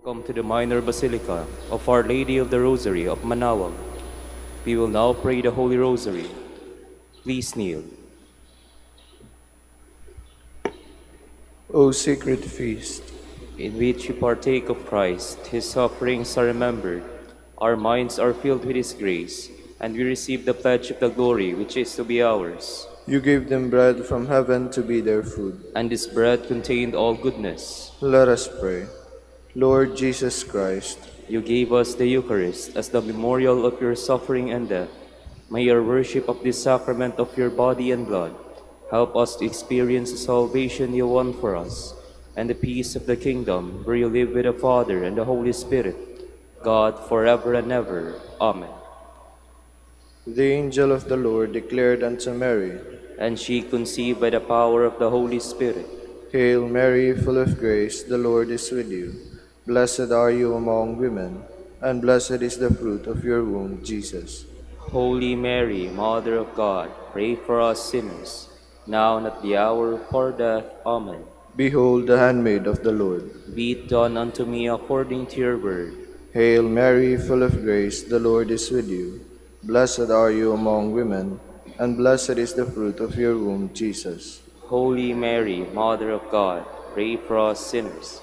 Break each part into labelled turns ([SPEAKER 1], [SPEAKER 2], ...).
[SPEAKER 1] Come to the minor basilica of Our Lady of the Rosary of Manaoag. We will now pray the Holy Rosary. Please kneel.
[SPEAKER 2] O sacred feast,
[SPEAKER 1] In which we partake of Christ, His sufferings are remembered, our minds are filled with His grace, and we receive the pledge of the glory which is to be ours.
[SPEAKER 2] you gave them bread from heaven to be their food.
[SPEAKER 1] And this bread contained all goodness.
[SPEAKER 2] Let us pray. Lord Jesus Christ,
[SPEAKER 1] You gave us the Eucharist as the memorial of your suffering and death. May your worship of this sacrament of your body and blood help us to experience the salvation you won for us and the peace of the kingdom where you live with the Father and the Holy Spirit, God forever and ever. Amen.
[SPEAKER 2] the angel of the Lord declared unto Mary,
[SPEAKER 1] And she conceived by the power of the Holy Spirit.
[SPEAKER 2] Hail Mary, full of grace, the Lord is with you. Blessed are you among women, and blessed is the fruit of your womb, Jesus.
[SPEAKER 1] Holy Mary, Mother of God, pray for us sinners, now and at the hour of our death. Amen.
[SPEAKER 2] Behold the handmaid of the Lord.
[SPEAKER 1] Be it done unto me according to your word.
[SPEAKER 2] Hail Mary, full of grace, the Lord is with you. Blessed are you among women, and blessed is the fruit of your womb, Jesus.
[SPEAKER 1] Holy Mary, Mother of God, pray for us sinners,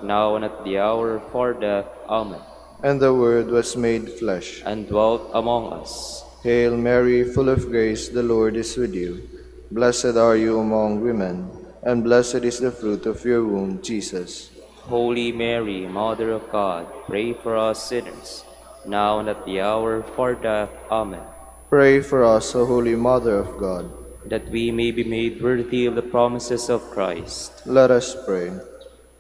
[SPEAKER 1] now and at the hour of our death. Amen.
[SPEAKER 2] And the Word was made flesh,
[SPEAKER 1] And dwelt among us.
[SPEAKER 2] Hail Mary, full of grace, the Lord is with you. Blessed are you among women, and blessed is the fruit of your womb, Jesus.
[SPEAKER 1] Holy Mary, Mother of God, pray for us sinners, now and at the hour of our death. Amen.
[SPEAKER 2] Pray for us, O Holy Mother of God.
[SPEAKER 1] That we may be made worthy of the promises of Christ.
[SPEAKER 2] Let us pray.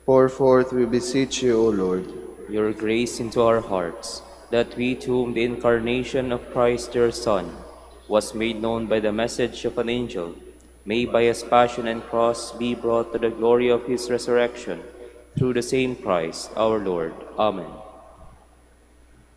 [SPEAKER 2] Pour forth, we beseech you, O Lord,
[SPEAKER 1] Your grace into our hearts, that we to whom the incarnation of Christ your Son was made known by the message of an angel, may by his passion and cross be brought to the glory of his resurrection, through the same Christ our Lord. Amen.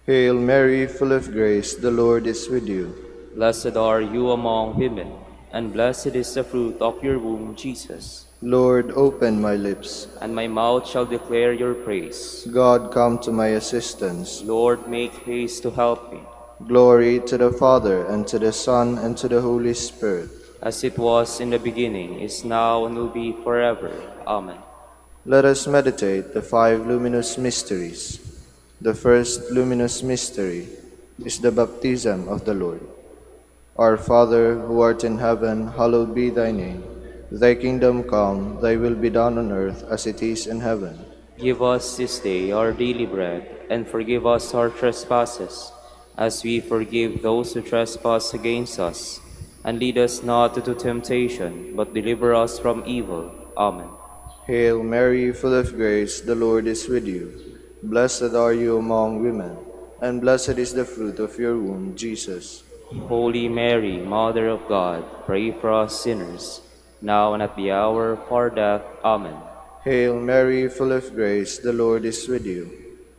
[SPEAKER 2] Hail Mary, full of grace, the Lord is with you.
[SPEAKER 1] Blessed are you among women, and blessed is the fruit of your womb, Jesus.
[SPEAKER 2] Lord, open my lips.
[SPEAKER 1] And my mouth shall declare your praise.
[SPEAKER 2] God, come to my assistance.
[SPEAKER 1] Lord, make haste to help me.
[SPEAKER 2] Glory to the Father, and to the Son, and to the Holy Spirit.
[SPEAKER 1] As it was in the beginning, is now, and will be forever. Amen.
[SPEAKER 2] Let us meditate the 5 luminous mysteries. The first luminous mystery is the baptism of the Lord. Our Father, who art in heaven, hallowed be thy name. Thy kingdom come, thy will be done on earth as it is in heaven.
[SPEAKER 1] Give us this day our daily bread, and forgive us our trespasses, as we forgive those who trespass against us. And lead us not into temptation, but deliver us from evil. Amen.
[SPEAKER 2] Hail Mary, full of grace, the Lord is with you. Blessed are you among women, and blessed is the fruit of your womb, Jesus.
[SPEAKER 1] Holy Mary, Mother of God, pray for us sinners, now and at the hour of our death. Amen.
[SPEAKER 2] Hail Mary, full of grace, the Lord is with you.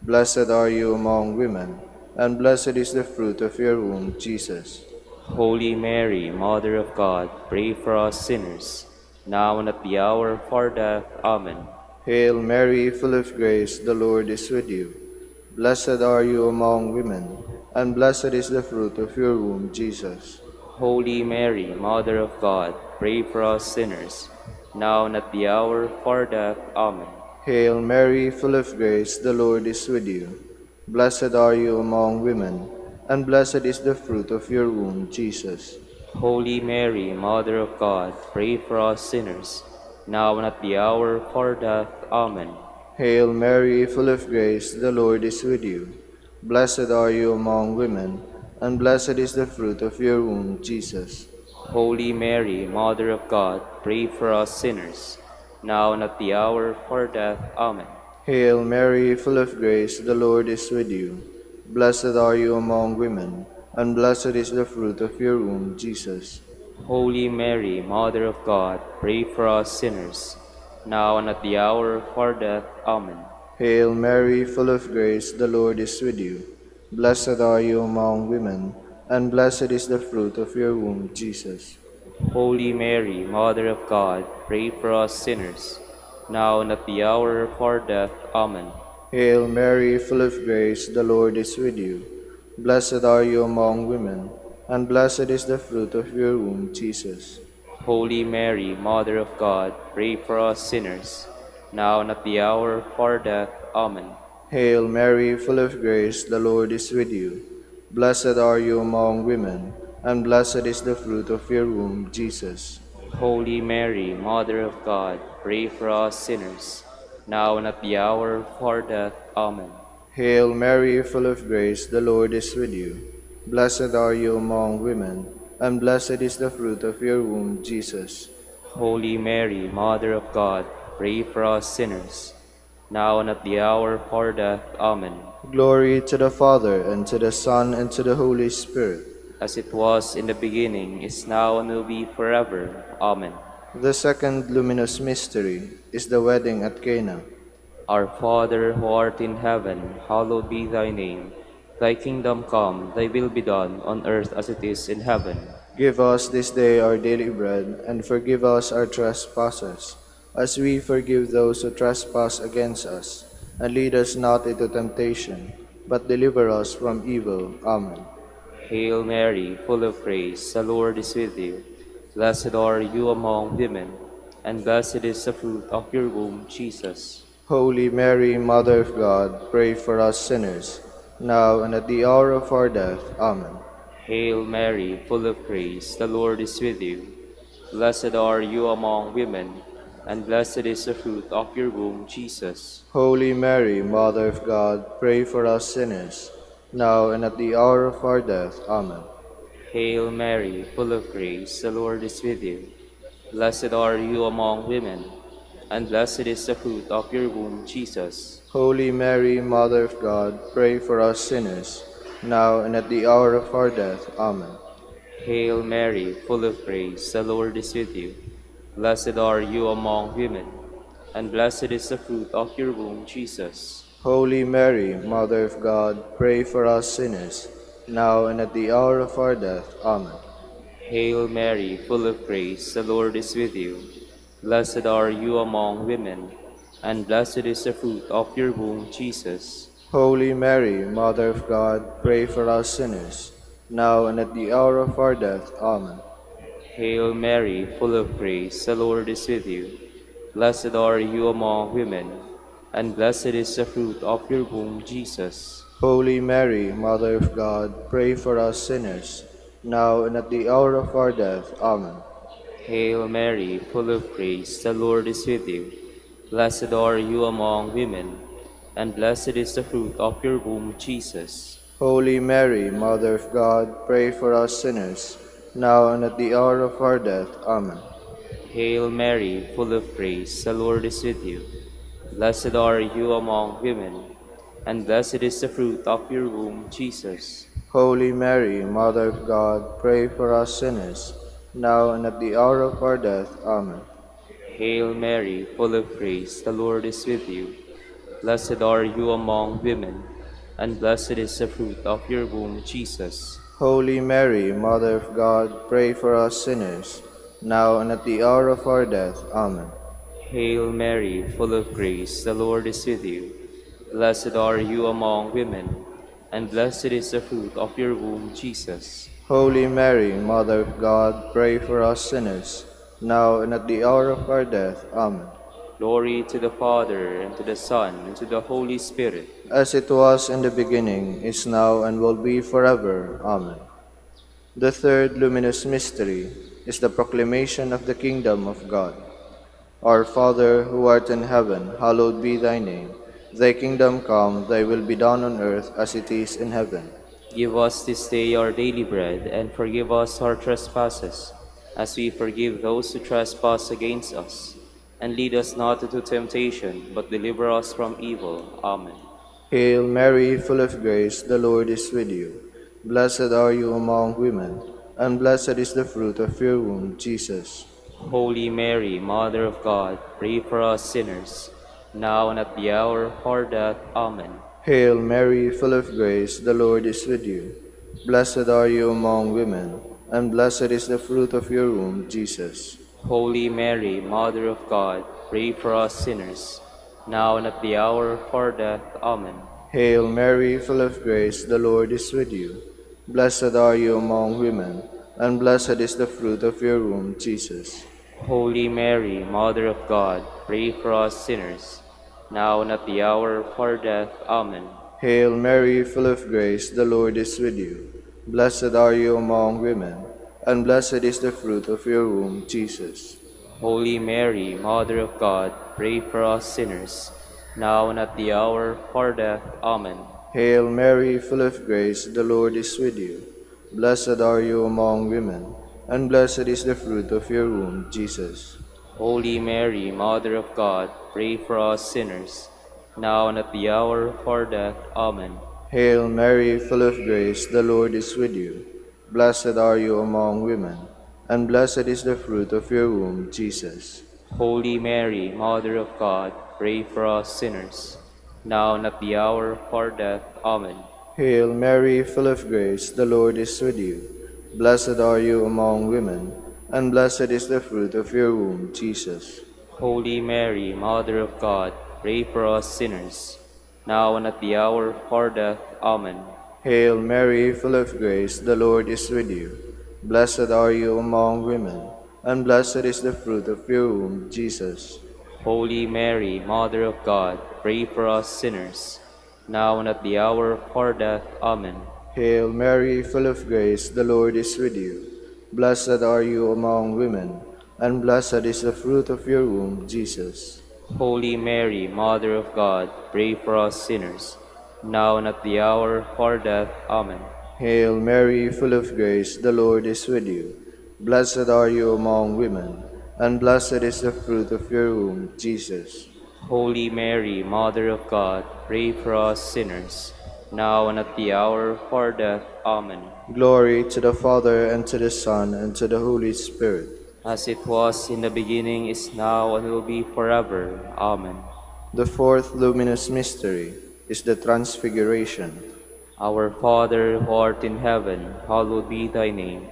[SPEAKER 2] Blessed are you among women, and blessed is the fruit of your womb, Jesus.
[SPEAKER 1] Holy Mary, Mother of God, pray for us sinners, now and at the hour of our death. Amen.
[SPEAKER 2] Hail Mary, full of grace, the Lord is with you. Blessed are you among women, and blessed is the fruit of your womb, Jesus.
[SPEAKER 1] Holy Mary, Mother of God, pray for us sinners, now and at the hour of our death. Amen.
[SPEAKER 2] Hail Mary, full of grace, the Lord is with you. Blessed are you among women, and blessed is the fruit of your womb, Jesus.
[SPEAKER 1] Holy Mary, Mother of God, pray for us sinners, now and at the hour of our death. Amen.
[SPEAKER 2] Hail Mary, full of grace, the Lord is with you. Blessed are you among women, and blessed is the fruit of your womb, Jesus.
[SPEAKER 1] Holy Mary, Mother of God, pray for us sinners, now and at the hour of our death. Amen.
[SPEAKER 2] Hail Mary, full of grace, the Lord is with you. Blessed are you among women, and blessed is the fruit of your womb, Jesus.
[SPEAKER 1] Holy Mary, Mother of God, pray for us sinners, now and at the hour of our death. Amen.
[SPEAKER 2] Hail Mary, full of grace, the Lord is with you. Blessed are you among women, and blessed is the fruit of your womb, Jesus.
[SPEAKER 1] Holy Mary, Mother of God, pray for us sinners, now and at the hour of our death. Amen.
[SPEAKER 2] Hail Mary, full of grace, the Lord is with you. Blessed are you among women, and blessed is the fruit of your womb, Jesus.
[SPEAKER 1] Holy Mary, Mother of God, pray for us sinners, now and at the hour of our death. Amen.
[SPEAKER 2] Hail Mary, full of grace, the Lord is with you. Blessed are you among women, and blessed is the fruit of your womb, Jesus.
[SPEAKER 1] Holy Mary, Mother of God, pray for us sinners, now and at the hour of our death. Amen.
[SPEAKER 2] Hail Mary, full of grace, the Lord is with you. Blessed are you among women, and blessed is the fruit of your womb, Jesus.
[SPEAKER 1] Holy Mary, Mother of God, pray for us sinners, now and at the hour of our death. Amen.
[SPEAKER 2] Glory to the Father, and to the Son, and to the Holy Spirit.
[SPEAKER 1] As it was in the beginning, is now, and will be forever. Amen.
[SPEAKER 2] The second luminous mystery is the wedding at Cana.
[SPEAKER 1] Our Father, who art in heaven, hallowed be thy name. Thy kingdom come, thy will be done, on earth as it is in heaven.
[SPEAKER 2] Give us this day our daily bread, and forgive us our trespasses, as we forgive those who trespass against us. And lead us not into temptation, but deliver us from evil. Amen.
[SPEAKER 1] Hail Mary, full of grace, the Lord is with you. Blessed are you among women, and blessed is the fruit of your womb, Jesus.
[SPEAKER 2] Holy Mary, Mother of God, pray for us sinners, now and at the hour of our death. Amen.
[SPEAKER 1] Hail Mary, full of grace, the Lord is with you. Blessed are you among women, and blessed is the fruit of your womb, Jesus.
[SPEAKER 2] Holy Mary, Mother of God, pray for us sinners, now and at the hour of our death. Amen.
[SPEAKER 1] Hail Mary, full of grace, the Lord is with you. Blessed are you among women, and blessed is the fruit of your womb, Jesus.
[SPEAKER 2] Holy Mary, Mother of God, pray for us sinners, now and at the hour of our death. Amen.
[SPEAKER 1] Hail Mary, full of grace, the Lord is with you. Blessed are you among women, and blessed is the fruit of your womb, Jesus.
[SPEAKER 2] Holy Mary, Mother of God, pray for us sinners, now and at the hour of our death. Amen.
[SPEAKER 1] Hail Mary, full of grace, the Lord is with you. Blessed are you among women, and blessed is the fruit of your womb, Jesus.
[SPEAKER 2] Holy Mary, Mother of God, pray for us sinners, now and at the hour of our death. Amen.
[SPEAKER 1] Hail Mary, full of grace, the Lord is with you. Blessed are you among women, and blessed is the fruit of your womb, Jesus.
[SPEAKER 2] Holy Mary, Mother of God, pray for us sinners, now and at the hour of our death. Amen.
[SPEAKER 1] Hail Mary, full of grace, the Lord is with you. Blessed are you among women, and blessed is the fruit of your womb, Jesus.
[SPEAKER 2] Holy Mary, Mother of God, pray for us sinners, now and at the hour of our death. Amen.
[SPEAKER 1] Hail Mary, full of grace, the Lord is with you. Blessed are you among women, and blessed is the fruit of your womb, Jesus.
[SPEAKER 2] Holy Mary, Mother of God, pray for us sinners, now and at the hour of our death. Amen.
[SPEAKER 1] Hail Mary, full of grace, the Lord is with you. Blessed are you among women, and blessed is the fruit of your womb, Jesus.
[SPEAKER 2] Holy Mary, Mother of God, pray for us sinners, now and at the hour of our death. Amen.
[SPEAKER 1] Hail Mary, full of grace, the Lord is with you. Blessed are you among women, and blessed is the fruit of your womb, Jesus.
[SPEAKER 2] Holy Mary, Mother of God, pray for us sinners, now and at the hour of our death. Amen.
[SPEAKER 1] Glory to the Father, and to the Son, and to the Holy Spirit.
[SPEAKER 2] As it was in the beginning, is now, and will be forever. Amen. The third luminous mystery is the proclamation of the kingdom of God. Our Father, who art in heaven, hallowed be thy name. Thy kingdom come, thy will be done on earth as it is in heaven.
[SPEAKER 1] Give us this day our daily bread, and forgive us our trespasses, as we forgive those who trespass against us. And lead us not into temptation, but deliver us from evil. Amen.
[SPEAKER 2] Hail Mary, full of grace, the Lord is with you. Blessed are you among women, and blessed is the fruit of your womb, Jesus.
[SPEAKER 1] Holy Mary, Mother of God, pray for us sinners, now and at the hour of our death. Amen.
[SPEAKER 2] Hail Mary, full of grace, the Lord is with you. Blessed are you among women, and blessed is the fruit of your womb, Jesus.
[SPEAKER 1] Holy Mary, Mother of God, pray for us sinners, now and at the hour of our death. Amen.
[SPEAKER 2] Hail Mary, full of grace, the Lord is with you. Blessed are you among women, and blessed is the fruit of your womb, Jesus.
[SPEAKER 1] Holy Mary, Mother of God, pray for us sinners, now and at the hour of our death. Amen.
[SPEAKER 2] Hail Mary, full of grace, the Lord is with you. Blessed are you among women, and blessed is the fruit of your womb, Jesus.
[SPEAKER 1] Holy Mary, Mother of God, pray for us sinners, now and at the hour of our death. Amen.
[SPEAKER 2] Hail Mary, full of grace, the Lord is with you. Blessed are you among women, and blessed is the fruit of your womb, Jesus.
[SPEAKER 1] Holy Mary, Mother of God, pray for us sinners, now and at the hour of our death. Amen.
[SPEAKER 2] Hail Mary, full of grace, the Lord is with you. Blessed are you among women, and blessed is the fruit of your womb, Jesus.
[SPEAKER 1] Holy Mary, Mother of God, pray for us sinners, now and at the hour of our death. Amen.
[SPEAKER 2] Hail Mary, full of grace, the Lord is with you. Blessed are you among women, and blessed is the fruit of your womb, Jesus.
[SPEAKER 1] Holy Mary, Mother of God, pray for us sinners, now and at the hour of our death. Amen.
[SPEAKER 2] Hail Mary, full of grace, the Lord is with you. Blessed are you among women, and blessed is the fruit of your womb, Jesus.
[SPEAKER 1] Holy Mary, Mother of God, pray for us sinners, now and at the hour of our death. Amen.
[SPEAKER 2] Hail Mary, full of grace, the Lord is with you. Blessed are you among women, and blessed is the fruit of your womb, Jesus.
[SPEAKER 1] Holy Mary, Mother of God, pray for us sinners, now and at the hour of our death. Amen.
[SPEAKER 2] Hail Mary, full of grace, the Lord is with you. Blessed are you among women, and blessed is the fruit of your womb, Jesus.
[SPEAKER 1] Holy Mary, Mother of God, pray for us sinners, now and at the hour of our death. Amen.
[SPEAKER 2] Glory to the Father, and to the Son, and to the Holy Spirit.
[SPEAKER 1] As it was in the beginning, is now, and will be forever. Amen.
[SPEAKER 2] The fourth luminous mystery is the Transfiguration.
[SPEAKER 1] Our Father, who art in heaven, hallowed be thy name.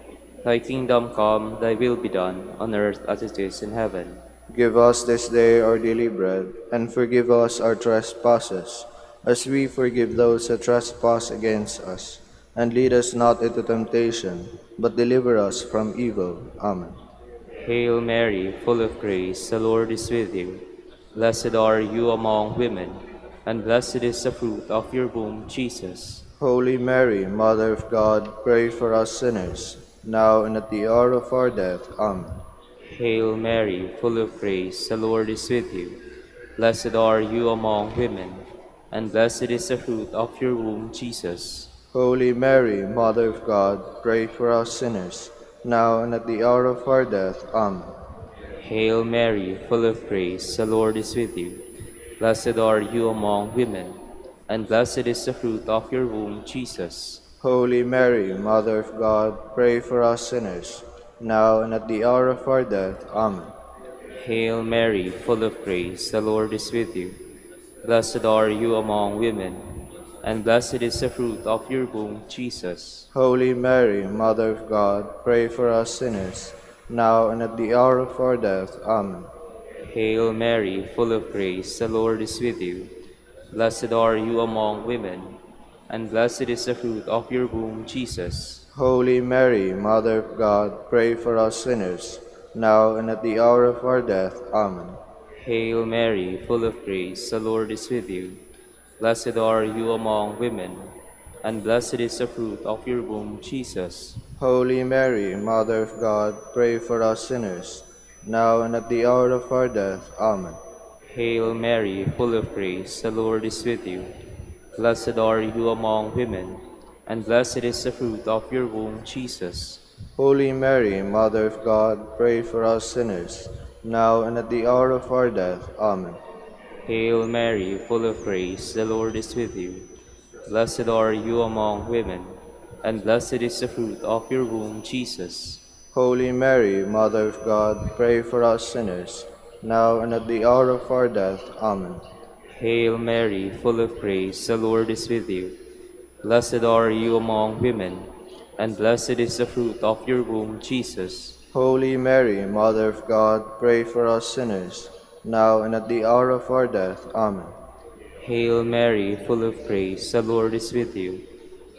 [SPEAKER 1] Thy kingdom come, thy will be done, on earth as it is in heaven.
[SPEAKER 2] Give us this day our daily bread, and forgive us our trespasses, as we forgive those who trespass against us. And lead us not into temptation, but deliver us from evil. Amen.
[SPEAKER 1] Hail Mary, full of grace, the Lord is with you. Blessed are you among women, and blessed is the fruit of your womb, Jesus.
[SPEAKER 2] Holy Mary, Mother of God, pray for us sinners, now and at the hour of our death. Amen.
[SPEAKER 1] Hail Mary, full of grace, the Lord is with you. Blessed are you among women, and blessed is the fruit of your womb, Jesus.
[SPEAKER 2] Holy Mary, Mother of God, pray for us sinners, now and at the hour of our death. Amen.
[SPEAKER 1] Hail Mary, full of grace, the Lord is with you. Blessed are you among women, and blessed is the fruit of your womb, Jesus.
[SPEAKER 2] Holy Mary, Mother of God, pray for us sinners, now and at the hour of our death. Amen.
[SPEAKER 1] Hail Mary, full of grace, the Lord is with you. Blessed are you among women, and blessed is the fruit of your womb, Jesus.
[SPEAKER 2] Holy Mary, Mother of God, pray for us sinners, now and at the hour of our death. Amen.
[SPEAKER 1] Hail Mary, full of grace, the Lord is with you. Blessed are you among women, and blessed is the fruit of your womb, Jesus.
[SPEAKER 2] Holy Mary, Mother of God, pray for us sinners, now and at the hour of our death. Amen.
[SPEAKER 1] Hail Mary, full of grace, the Lord is with you. Blessed are you among women, and blessed is the fruit of your womb, Jesus.
[SPEAKER 2] Holy Mary, Mother of God, pray for us sinners, now and at the hour of our death. Amen.
[SPEAKER 1] Hail Mary, full of grace, the Lord is with you. Blessed are you among women, and blessed is the fruit of your womb, Jesus.
[SPEAKER 2] Holy Mary, Mother of God, pray for us sinners, now and at the hour of our death. Amen.
[SPEAKER 1] Hail Mary, full of grace, the Lord is with you. Blessed are you among women, and blessed is the fruit of your womb, Jesus.
[SPEAKER 2] Holy Mary, Mother of God, pray for us sinners, now and at the hour of our death. Amen.
[SPEAKER 1] Hail Mary, full of grace, the Lord is with you. Blessed are you among women, and blessed is the fruit of your womb, Jesus.
[SPEAKER 2] Holy Mary, Mother of God, pray for us sinners, now and at the hour of our death. Amen.
[SPEAKER 1] Hail Mary, full of grace, the Lord is with you.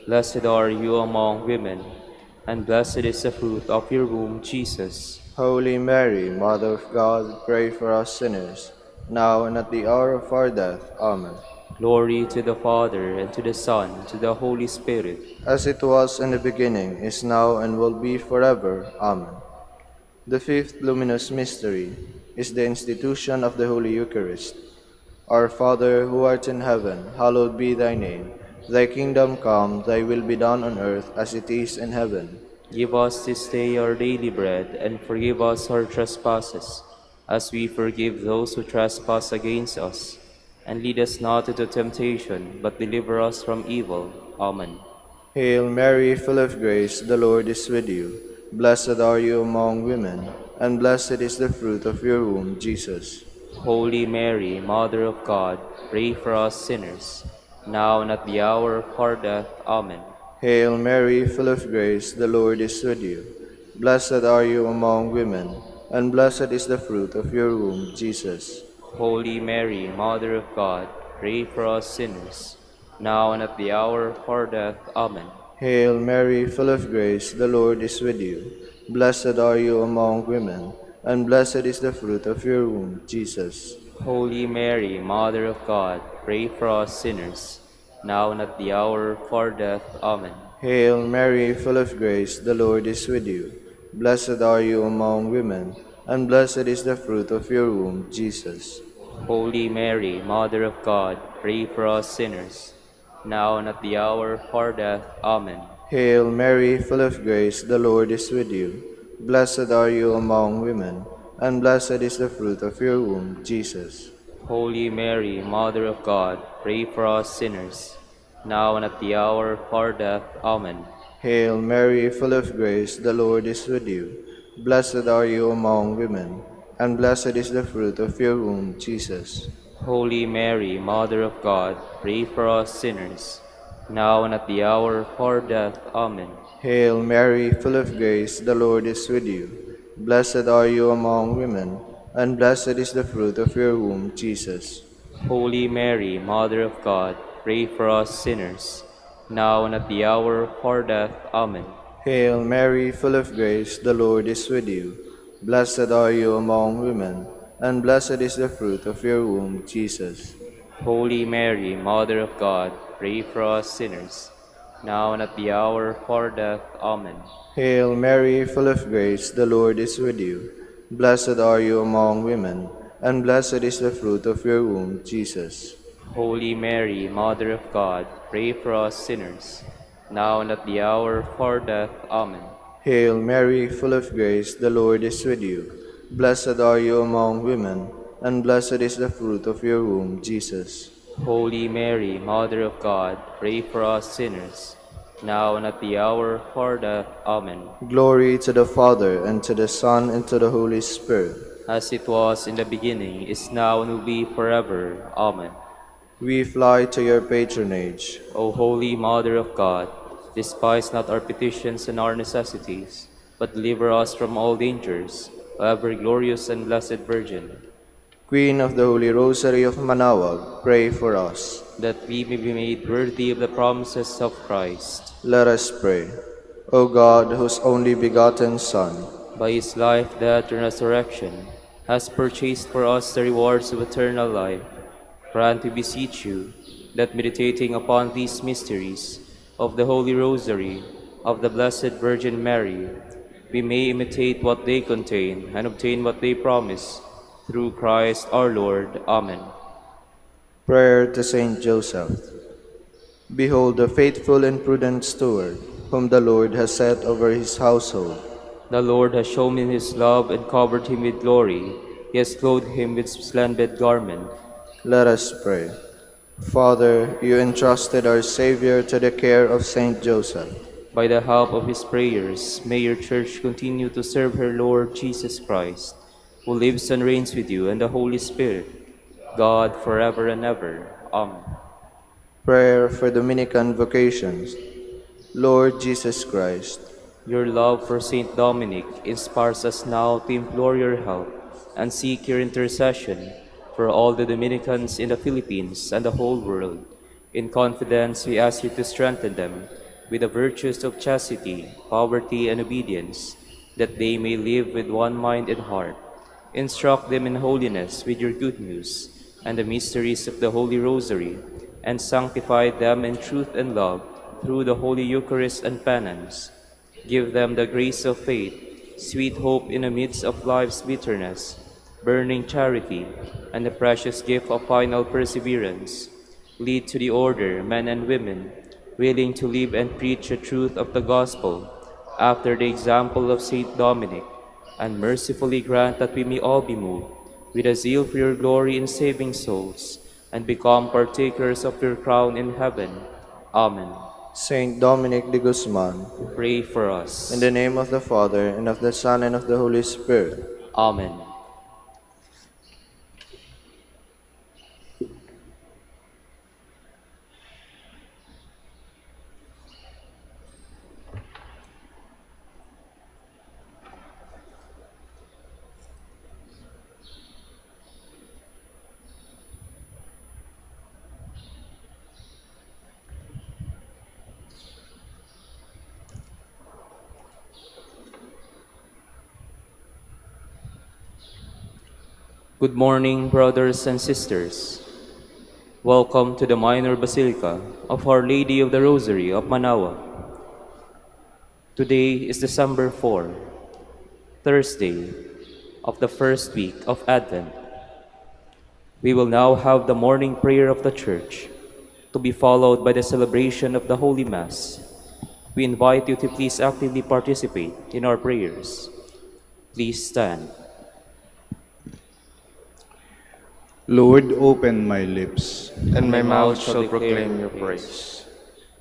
[SPEAKER 1] Blessed are you among women, and blessed is the fruit of your womb, Jesus.
[SPEAKER 2] Holy Mary, Mother of God, pray for us sinners, now and at the hour of our death. Amen.
[SPEAKER 1] Glory to the Father, and to the Son, and to the Holy Spirit.
[SPEAKER 2] As it was in the beginning, is now, and will be forever. Amen. The fifth luminous mystery is the institution of the Holy Eucharist. Our Father, who art in heaven, hallowed be thy name. Thy kingdom come, thy will be done on earth as it is in heaven.
[SPEAKER 1] Give us this day our daily bread, and forgive us our trespasses, as we forgive those who trespass against us. And lead us not into temptation, but deliver us from evil. Amen.
[SPEAKER 2] Hail Mary, full of grace, the Lord is with you. Blessed are you among women, and blessed is the fruit of your womb, Jesus.
[SPEAKER 1] Holy Mary, Mother of God, pray for us sinners, now and at the hour of our death. Amen.
[SPEAKER 2] Hail Mary, full of grace, the Lord is with you. Blessed are you among women, and blessed is the fruit of your womb, Jesus.
[SPEAKER 1] Holy Mary, Mother of God, pray for us sinners, now and at the hour of our death. Amen.
[SPEAKER 2] Hail Mary, full of grace, the Lord is with you. Blessed are you among women, and blessed is the fruit of your womb, Jesus.
[SPEAKER 1] Holy Mary, Mother of God, pray for us sinners, now and at the hour of our death. Amen.
[SPEAKER 2] Hail Mary, full of grace, the Lord is with you. Blessed are you among women, and blessed is the fruit of your womb, Jesus.
[SPEAKER 1] Holy Mary, Mother of God, pray for us sinners, now and at the hour of our death. Amen.
[SPEAKER 2] Hail Mary, full of grace, the Lord is with you. Blessed are you among women, and blessed is the fruit of your womb, Jesus.
[SPEAKER 1] Holy Mary, Mother of God, pray for us sinners, now and at the hour of our death. Amen.
[SPEAKER 2] Hail Mary, full of grace, the Lord is with you. Blessed are you among women, and blessed is the fruit of your womb, Jesus.
[SPEAKER 1] Holy Mary, Mother of God, pray for us sinners, now and at the hour of our death. Amen.
[SPEAKER 2] Hail Mary, full of grace, the Lord is with you. Blessed are you among women, and blessed is the fruit of your womb, Jesus.
[SPEAKER 1] Holy Mary, Mother of God, pray for us sinners, now and at the hour of our death. Amen.
[SPEAKER 2] Hail Mary, full of grace, the Lord is with you. Blessed are you among women, and blessed is the fruit of your womb, Jesus.
[SPEAKER 1] Holy Mary, Mother of God, pray for us sinners, now and at the hour of our death. Amen.
[SPEAKER 2] Hail Mary, full of grace, the Lord is with you. Blessed are you among women, and blessed is the fruit of your womb, Jesus.
[SPEAKER 1] Holy Mary, Mother of God, pray for us sinners, now and at the hour of our death. Amen.
[SPEAKER 2] Hail Mary, full of grace, the Lord is with you. Blessed are you among women, and blessed is the fruit of your womb, Jesus.
[SPEAKER 1] Holy Mary, Mother of God, pray for us sinners, now and at the hour of our death. Amen.
[SPEAKER 2] Glory to the Father, and to the Son, and to the Holy Spirit.
[SPEAKER 1] As it was in the beginning, is now, and will be forever. Amen.
[SPEAKER 2] We fly to your patronage.
[SPEAKER 1] O Holy Mother of God, despise not our petitions and our necessities, but deliver us from all dangers, O ever glorious and blessed Virgin,
[SPEAKER 2] Queen of the Holy Rosary of Manaoag, pray for us.
[SPEAKER 1] that we may be made worthy of the promises of Christ.
[SPEAKER 2] Let us pray. O God, whose only begotten Son,
[SPEAKER 1] By his life, death, and resurrection, has purchased for us the rewards of eternal life, grant, we beseech you, that meditating upon these mysteries of the Holy Rosary of the Blessed Virgin Mary, we may imitate what they contain and obtain what they promise, through Christ our Lord. Amen.
[SPEAKER 2] prayer to Saint Joseph. Behold the faithful and prudent steward, whom the Lord has set over his household.
[SPEAKER 1] The Lord has shown him his love and covered him with glory. He has clothed him with splendid garment.
[SPEAKER 2] Let us pray. Father, you entrusted our Savior to the care of Saint Joseph.
[SPEAKER 1] By the help of his prayers, may your church continue to serve her Lord Jesus Christ, who lives and reigns with you and the Holy Spirit, God, forever and ever. Amen.
[SPEAKER 2] Prayer for Dominican vocations. Lord Jesus Christ,
[SPEAKER 1] Your love for Saint Dominic inspires us now to implore your help. and seek your intercession for all the Dominicans in the Philippines and the whole world. In confidence, we ask you to strengthen them with the virtues of chastity, poverty, and obedience, that they may live with one mind and heart. Instruct them in holiness with your good news and the mysteries of the Holy Rosary, and sanctify them in truth and love through the Holy Eucharist and penance. Give them the grace of faith, sweet hope in the midst of life's bitterness, burning charity, and the precious gift of final perseverance. Lead to the order men and women, willing to live and preach the truth of the gospel, after the example of Saint Dominic, and mercifully grant that we may all be moved with a zeal for your glory in saving souls, and become partakers of your crown in heaven. Amen.
[SPEAKER 2] Saint Dominic de Guzman,
[SPEAKER 1] Pray for us.
[SPEAKER 2] in the name of the Father, and of the Son, and of the Holy Spirit.
[SPEAKER 1] Amen. Good morning, brothers and sisters. Welcome to the Minor Basilica of Our Lady of the Rosary of Manaoag. Today is December 4, Thursday of the first week of Advent. We will now have the morning prayer of the Church, to be followed by the celebration of the Holy Mass. We invite you to please actively participate in our prayers. Please stand.
[SPEAKER 3] Lord, open my lips,
[SPEAKER 4] and my mouth shall proclaim your praise.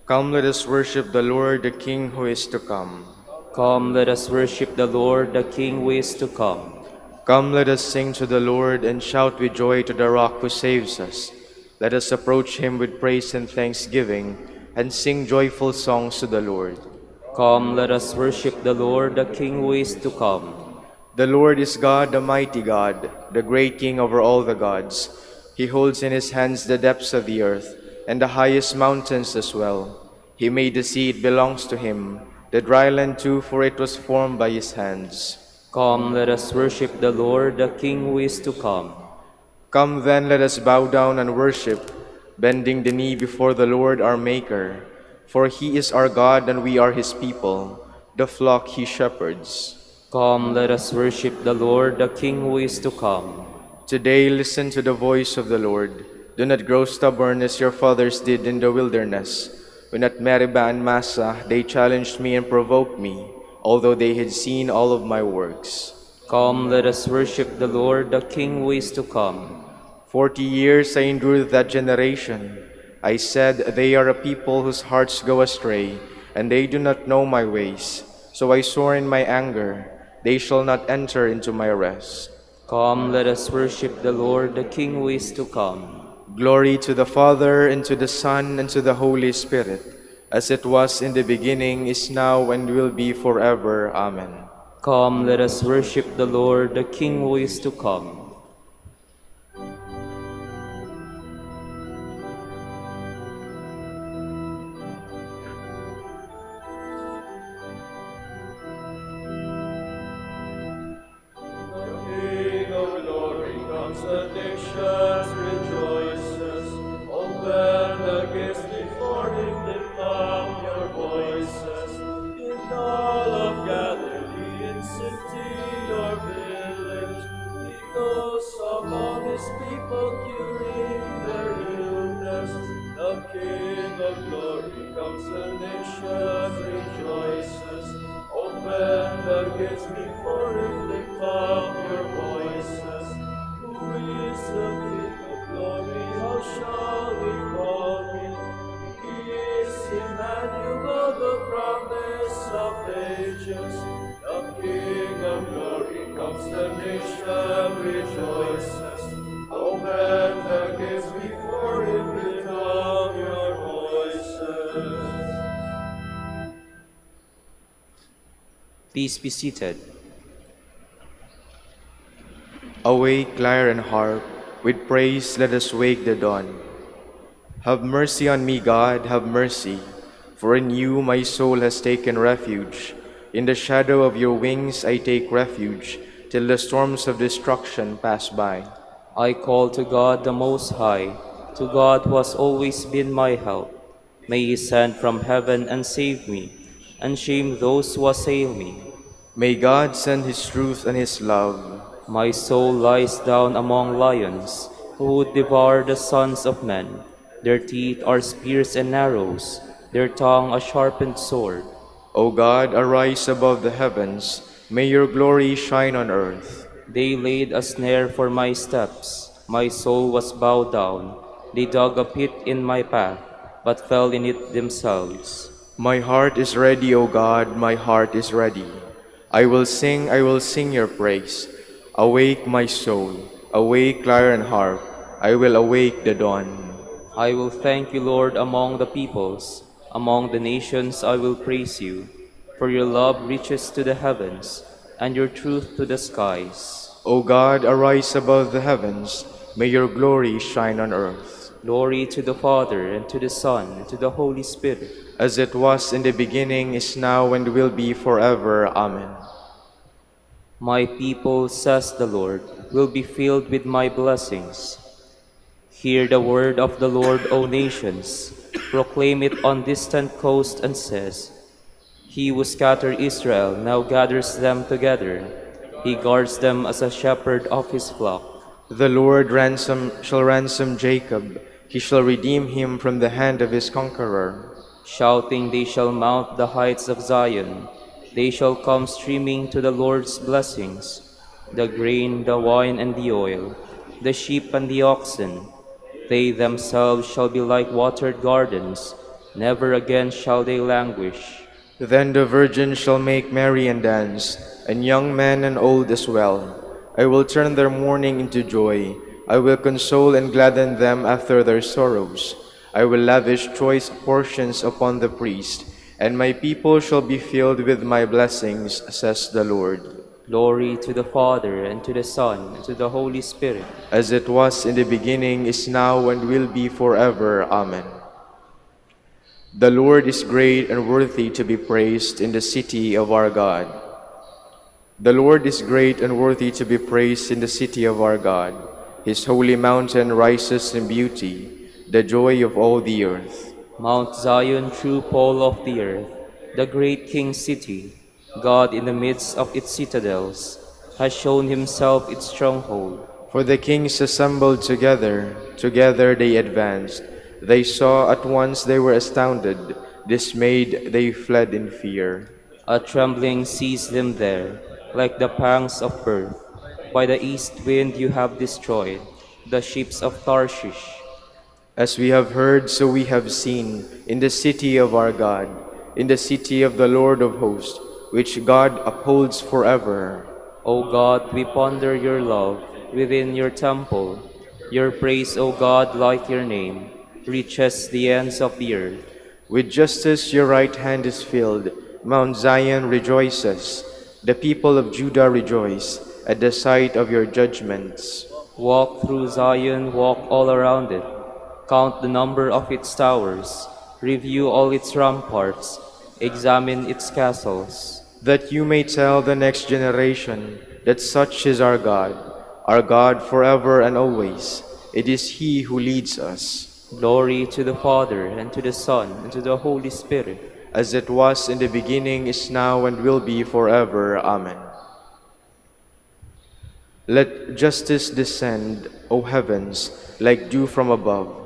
[SPEAKER 4] Come, let us worship the Lord, the King who is to come.
[SPEAKER 1] Come, let us worship the Lord, the King who is to come.
[SPEAKER 4] Come, let us sing to the Lord and shout with joy to the Rock who saves us. Let us approach him with praise and thanksgiving, and sing joyful songs to the Lord.
[SPEAKER 1] Come, let us worship the Lord, the King who is to come.
[SPEAKER 4] The Lord is God, the mighty God, the great King over all the gods. He holds in his hands the depths of the earth, and the highest mountains as well. He made the sea, it belongs to him, the dry land too, for it was formed by his hands.
[SPEAKER 1] Come, let us worship the Lord, the King who is to come.
[SPEAKER 4] Come then, let us bow down and worship, bending the knee before the Lord our Maker. For he is our God, and we are his people, the flock he shepherds.
[SPEAKER 1] Come, let us worship the Lord, the King who is to come.
[SPEAKER 4] Today listen to the voice of the Lord. Do not grow stubborn as your fathers did in the wilderness. When at Meribah and Massa they challenged me and provoked me, although they had seen all of my works.
[SPEAKER 1] Come, let us worship the Lord, the King who is to come.
[SPEAKER 4] 40 years I endured that generation. I said, they are a people whose hearts go astray, and they do not know my ways. So I swore in my anger, they shall not enter into my rest.
[SPEAKER 1] Come, let us worship the Lord, the King who is to come.
[SPEAKER 4] Glory to the Father, and to the Son, and to the Holy Spirit, as it was in the beginning, is now, and will be forever. Amen.
[SPEAKER 1] Come, let us worship the Lord, the King who is to come. Please be seated.
[SPEAKER 4] Awake, lyre and harp, with praise let us wake the dawn. Have mercy on me, God, have mercy, for in you my soul has taken refuge. In the shadow of your wings I take refuge, till the storms of destruction pass by.
[SPEAKER 1] I call to God the Most High, to God who has always been my help. May he send from heaven and save me, and shame those who assail me.
[SPEAKER 4] May God send his truth and his love.
[SPEAKER 1] My soul lies down among lions, who would devour the sons of men. Their teeth are spears and arrows, their tongue a sharpened sword.
[SPEAKER 4] O God, arise above the heavens, may your glory shine on earth.
[SPEAKER 1] They laid a snare for my steps. My soul was bowed down. They dug a pit in my path, but fell in it themselves.
[SPEAKER 4] My heart is ready, O God, my heart is ready. I will sing your praise. Awake, my soul, awake, lyre and harp, I will awake the dawn.
[SPEAKER 1] I will thank you, Lord, among the peoples. Among the nations I will praise you, for your love reaches to the heavens, and your truth to the skies.
[SPEAKER 4] O God, arise above the heavens, may your glory shine on earth.
[SPEAKER 1] Glory to the Father, and to the Son, and to the Holy Spirit.
[SPEAKER 4] As it was in the beginning, is now, and will be forever. Amen.
[SPEAKER 1] My people, says the Lord, will be filled with my blessings. Hear the word of the Lord, O nations. Proclaim it on distant coast and says, He who scattered Israel now gathers them together. He guards them as a shepherd of his flock.
[SPEAKER 4] The Lord shall ransom Jacob. He shall redeem him from the hand of his conqueror.
[SPEAKER 1] Shouting, they shall mount the heights of Zion. They shall come streaming to the Lord's blessings, the grain, the wine, and the oil, the sheep and the oxen. They themselves shall be like watered gardens. Never again shall they languish.
[SPEAKER 4] Then the virgin shall make merry and dance, and young men and old as well. I will turn their mourning into joy. I will console and gladden them after their sorrows. I will lavish choice portions upon the priest, and my people shall be filled with my blessings, says the Lord.
[SPEAKER 1] Glory to the Father, and to the Son, and to the Holy Spirit.
[SPEAKER 4] As it was in the beginning, is now, and will be forever. Amen. The Lord is great and worthy to be praised in the city of our God. The Lord is great and worthy to be praised in the city of our God. His holy mountain rises in beauty, the joy of all the earth.
[SPEAKER 1] Mount Zion, true pole of the earth, the great King city, God in the midst of its citadels, has shown himself its stronghold.
[SPEAKER 4] For the kings assembled together they advanced. They saw at once, they were astounded. Dismayed, they fled in fear.
[SPEAKER 1] A trembling seized them there, like the pangs of birth. By the east wind you have destroyed the ships of Tarshish.
[SPEAKER 4] As we have heard, so we have seen in the city of our God, in the city of the Lord of hosts, which God upholds forever.
[SPEAKER 1] O God, we ponder your love within your temple. Your praise, O God, like your name, reaches the ends of the earth.
[SPEAKER 4] With justice your right hand is filled. Mount Zion rejoices. The people of Judah rejoice at the sight of your judgments.
[SPEAKER 1] Walk through Zion, walk all around it. Count the number of its towers. Review all its ramparts. Examine its castles.
[SPEAKER 4] That you may tell the next generation that such is our God forever and always. It is He who leads us.
[SPEAKER 1] Glory to the Father, and to the Son, and to the Holy Spirit.
[SPEAKER 4] As it was in the beginning, is now, and will be forever. Amen. Let justice descend, O heavens, like dew from above.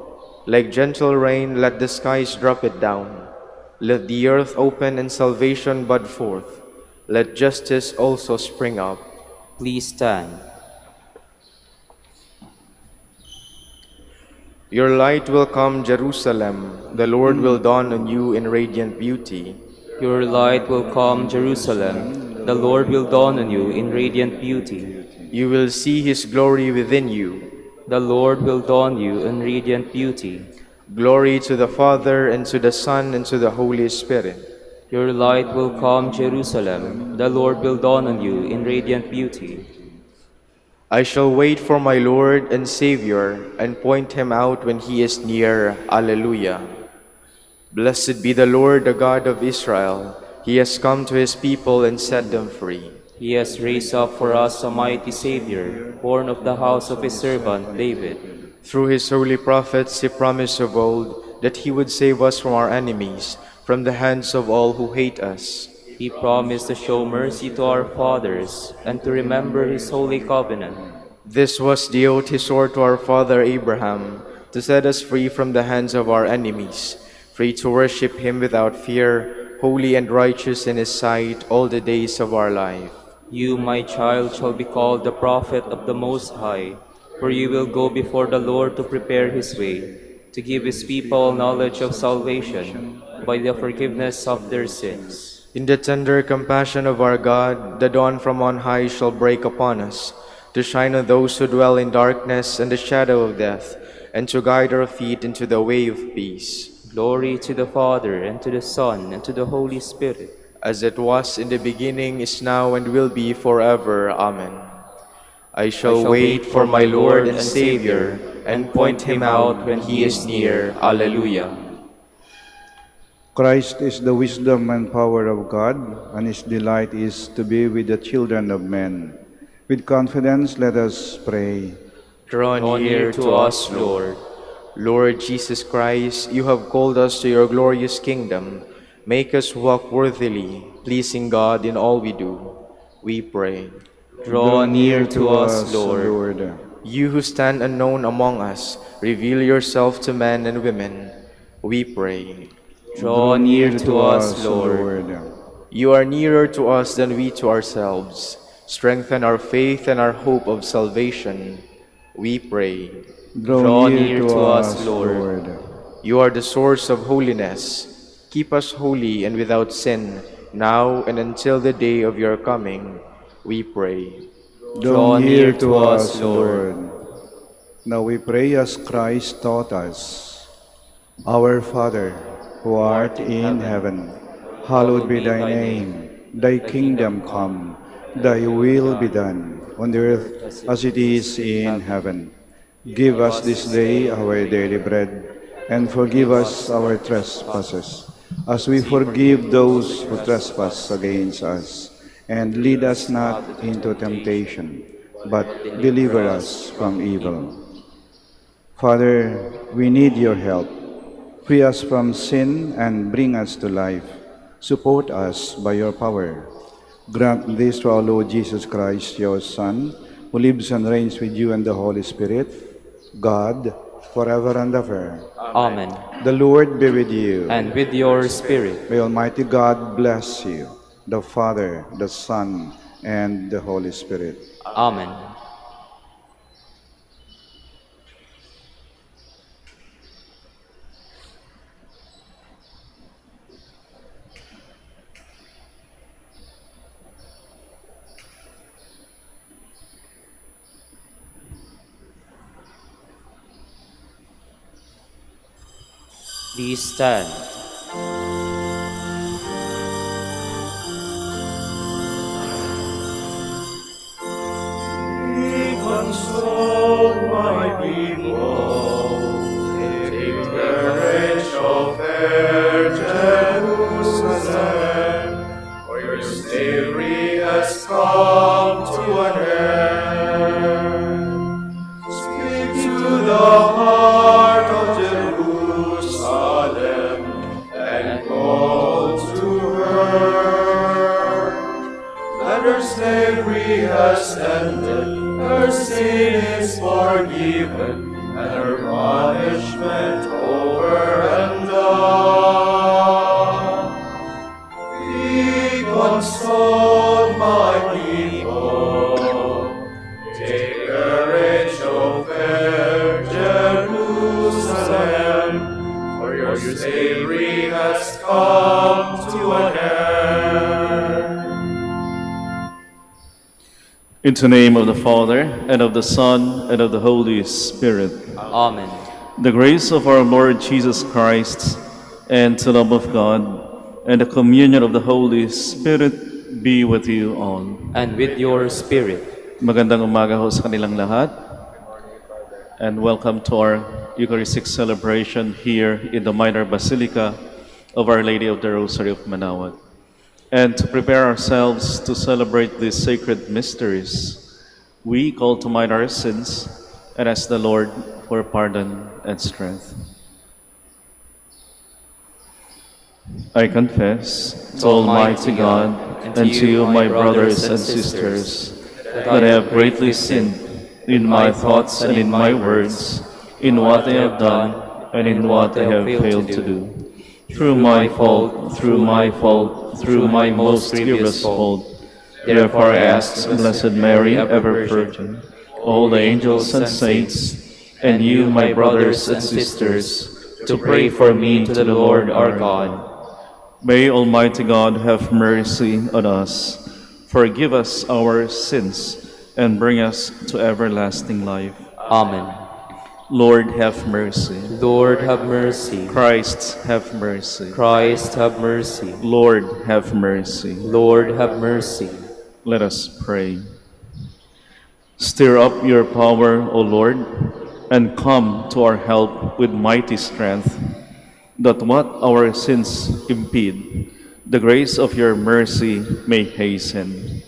[SPEAKER 4] Like gentle rain, let the skies drop it down. Let the earth open and salvation bud forth. Let justice also spring up.
[SPEAKER 1] Please stand.
[SPEAKER 4] Your light will come, Jerusalem. The Lord will dawn on you in radiant beauty.
[SPEAKER 1] Your light will come, Jerusalem. The Lord will dawn on you in radiant beauty.
[SPEAKER 4] You will see His glory within you.
[SPEAKER 1] The Lord will dawn you in radiant beauty.
[SPEAKER 4] Glory to the Father, and to the Son, and to the Holy Spirit.
[SPEAKER 1] Your light will come, Jerusalem. The Lord will dawn on you in radiant beauty.
[SPEAKER 4] I shall wait for my Lord and Savior and point him out when he is near. Alleluia. Blessed be the Lord, the God of Israel. He has come to his people and set them free.
[SPEAKER 1] He has raised up for us a mighty Savior, born of the house of his servant David.
[SPEAKER 4] Through his holy prophets he promised of old that he would save us from our enemies, from the hands of all who hate us.
[SPEAKER 1] He promised to show mercy to our fathers and to remember his holy covenant.
[SPEAKER 4] This was the oath he swore to our father Abraham, to set us free from the hands of our enemies, free to worship him without fear, holy and righteous in his sight all the days of our life.
[SPEAKER 1] You, my child, shall be called the prophet of the Most High, for you will go before the Lord to prepare his way, to give his people knowledge of salvation by the forgiveness of their sins.
[SPEAKER 4] In the tender compassion of our God, the dawn from on high shall break upon us, to shine on those who dwell in darkness and the shadow of death, and to guide our feet into the way of peace.
[SPEAKER 1] Glory to the Father, and to the Son, and to the Holy Spirit.
[SPEAKER 4] As it was in the beginning, is now, and will be forever. Amen. I shall wait for my Lord and Savior, and point him out when he is near. Alleluia.
[SPEAKER 3] Christ is the wisdom and power of God, and his delight is to be with the children of men. With confidence, let us pray.
[SPEAKER 4] Draw near to us, Lord. Lord Jesus Christ, you have called us to your glorious kingdom. Make us walk worthily, pleasing God in all we do. We pray.
[SPEAKER 1] Draw near to us, Lord.
[SPEAKER 4] You who stand unknown among us, reveal yourself to men and women. We pray.
[SPEAKER 1] Draw near to us, Lord.
[SPEAKER 4] You are nearer to us than we to ourselves. Strengthen our faith and our hope of salvation. We pray.
[SPEAKER 1] Draw near to us, Lord.
[SPEAKER 4] You are the source of holiness. Keep us holy and without sin, now and until the day of your coming. We pray.
[SPEAKER 1] Draw near to us, Lord.
[SPEAKER 3] Now we pray as Christ taught us. Our Father, who art in heaven, hallowed be thy name. Thy kingdom come, thy will be done, on earth as it is in heaven. Give us this day our daily bread, and forgive us our trespasses, as we forgive those who trespass against us. And lead us not into temptation, but deliver us from evil. Father, we need your help. Free us from sin and bring us to life. Support us by your power. Grant this to our Lord Jesus Christ, your Son, who lives and reigns with you and the Holy Spirit, God, forever and ever.
[SPEAKER 1] Amen.
[SPEAKER 3] The Lord be with you.
[SPEAKER 1] And with your spirit.
[SPEAKER 3] May Almighty God bless you, the Father, the Son, and the Holy Spirit.
[SPEAKER 1] Amen. Please stand.
[SPEAKER 5] Console my people, take courage, O fair Jerusalem, for your slavery has come to an end. Speak to the heart of Jerusalem and call to her that her slavery has ended. Her sin is forgiven, and her punishment over and done. Be consoled, my people. Take courage, O fair Jerusalem, for your slavery has come to an end.
[SPEAKER 6] In the name of the Father, and of the Son, and of the Holy Spirit.
[SPEAKER 1] Amen.
[SPEAKER 6] The grace of our Lord Jesus Christ, and the love of God, and the communion of the Holy Spirit be with you all.
[SPEAKER 1] And with your spirit.
[SPEAKER 6] Magandang umaga ho sa kanilang lahat. And welcome to our Eucharistic celebration here in the Minor Basilica of Our Lady of the Rosary of Manaoag. And to prepare ourselves to celebrate these sacred mysteries, we call to mind our sins and ask the Lord for pardon and strength. I confess to Almighty God and to you, my brothers and sisters, that I have greatly sinned in my thoughts and in my words, in what I have done and in what I have failed to do. Through my fault, through my most grievous fault. Therefore I ask, Blessed Mary, ever Virgin, all the angels and saints, and you, my brothers and sisters, to pray for me to the Lord our God. May Almighty God have mercy on us, forgive us our sins, and bring us to everlasting life.
[SPEAKER 1] Amen.
[SPEAKER 6] Lord, have mercy.
[SPEAKER 1] Lord, have mercy.
[SPEAKER 6] Christ, have mercy.
[SPEAKER 1] Christ, have mercy.
[SPEAKER 6] Lord, have mercy.
[SPEAKER 1] Lord, have mercy.
[SPEAKER 6] Let us pray. Stir up your power, O Lord, and come to our help with mighty strength, that what our sins impede, the grace of your mercy may hasten.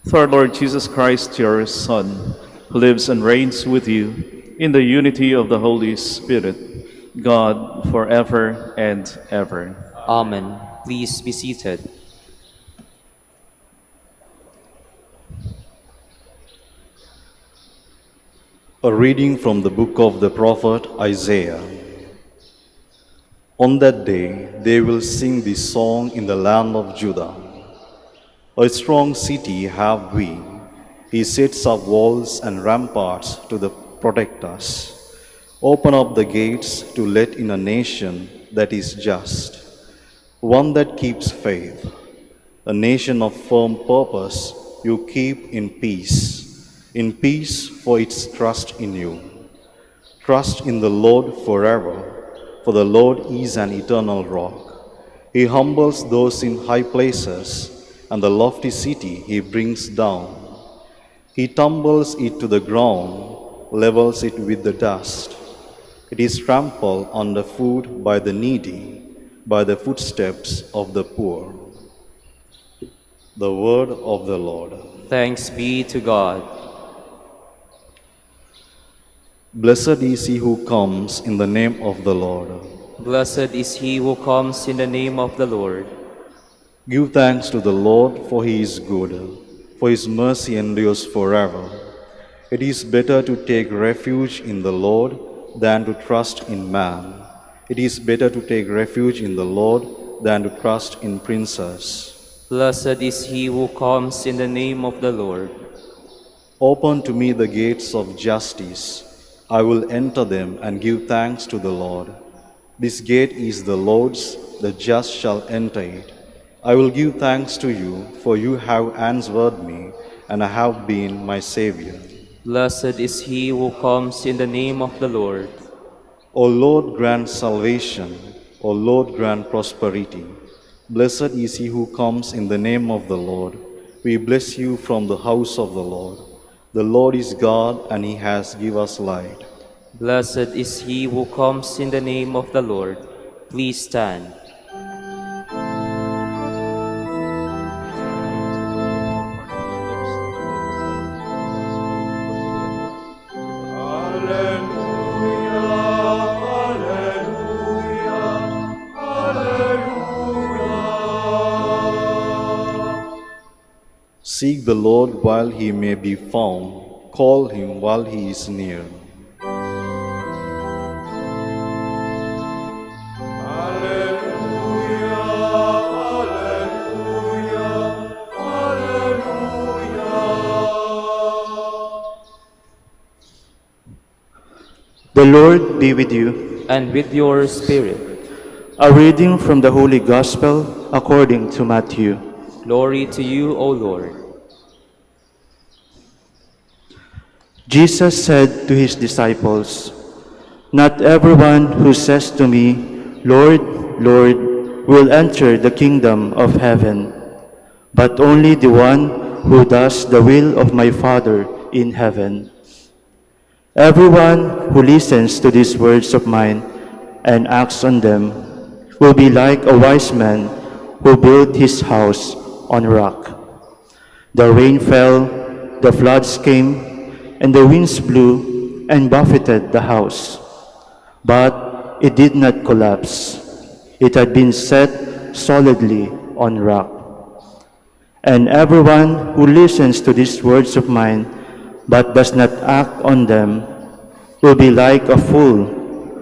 [SPEAKER 6] Through our Lord Jesus Christ, your Son, who lives and reigns with you in the unity of the Holy Spirit, God, forever and ever.
[SPEAKER 1] Amen. Please be seated.
[SPEAKER 7] A reading from the book of the prophet Isaiah. On that day they will sing this song in the land of Judah. A strong city have we. He sets up walls and ramparts to protect us. Open up the gates to let in a nation that is just, one that keeps faith, a nation of firm purpose you keep in peace for its trust in you. Trust in the Lord forever, for the Lord is an eternal rock. He humbles those in high places, and the lofty city he brings down. He tumbles it to the ground, levels it with the dust. It is trampled underfoot by the needy, by the footsteps of the poor. The word of the Lord.
[SPEAKER 1] Thanks be to God.
[SPEAKER 7] Blessed is he who comes in the name of the Lord.
[SPEAKER 1] Blessed is he who comes in the name of the Lord.
[SPEAKER 7] Give thanks to the Lord, for he is good, for his mercy endures forever. It is better to take refuge in the Lord than to trust in man. It is better to take refuge in the Lord than to trust in princes.
[SPEAKER 1] Blessed is he who comes in the name of the Lord.
[SPEAKER 7] Open to me the gates of justice. I will enter them and give thanks to the Lord. This gate is the Lord's, the just shall enter it. I will give thanks to you, for you have answered me, and I have been my Savior.
[SPEAKER 1] Blessed is he who comes in the name of the Lord.
[SPEAKER 7] O Lord, grant salvation. O Lord, grant prosperity. Blessed is he who comes in the name of the Lord. We bless you from the house of the Lord. The Lord is God, and he has given us light.
[SPEAKER 1] Blessed is he who comes in the name of the Lord. Please stand.
[SPEAKER 7] Seek the Lord while he may be found. Call him while he is near.
[SPEAKER 8] The Lord be with you.
[SPEAKER 1] And with your spirit.
[SPEAKER 8] A reading from the Holy Gospel according to Matthew.
[SPEAKER 1] Glory to you, O Lord.
[SPEAKER 8] Jesus said to his disciples, "Not everyone who says to me, 'Lord, Lord,' will enter the kingdom of heaven, but only the one who does the will of my Father in heaven. Everyone who listens to these words of mine and acts on them will be like a wise man who built his house on rock. The rain fell, the floods came, and the winds blew and buffeted the house. But it did not collapse. It had been set solidly on rock. And everyone who listens to these words of mine but does not act on them will be like a fool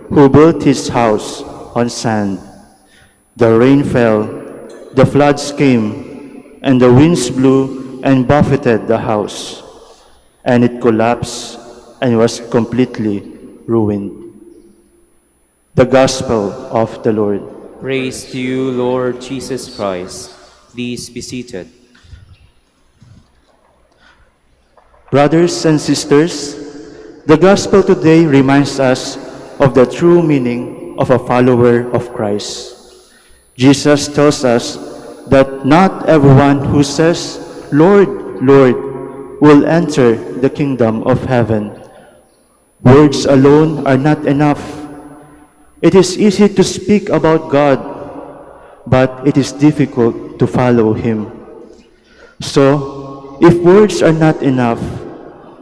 [SPEAKER 8] who built his house on sand. The rain fell, the floods came, and the winds blew and buffeted the house, and it collapsed and was completely ruined. The Gospel of the Lord.
[SPEAKER 1] Praise to you, Lord Jesus Christ. Please be seated.
[SPEAKER 8] Brothers and sisters, the Gospel today reminds us of the true meaning of a follower of Christ. Jesus tells us that not everyone who says, "Lord, Lord," will enter the kingdom of heaven. Words alone are not enough. It is easy to speak about God, but it is difficult to follow Him. So, if words are not enough,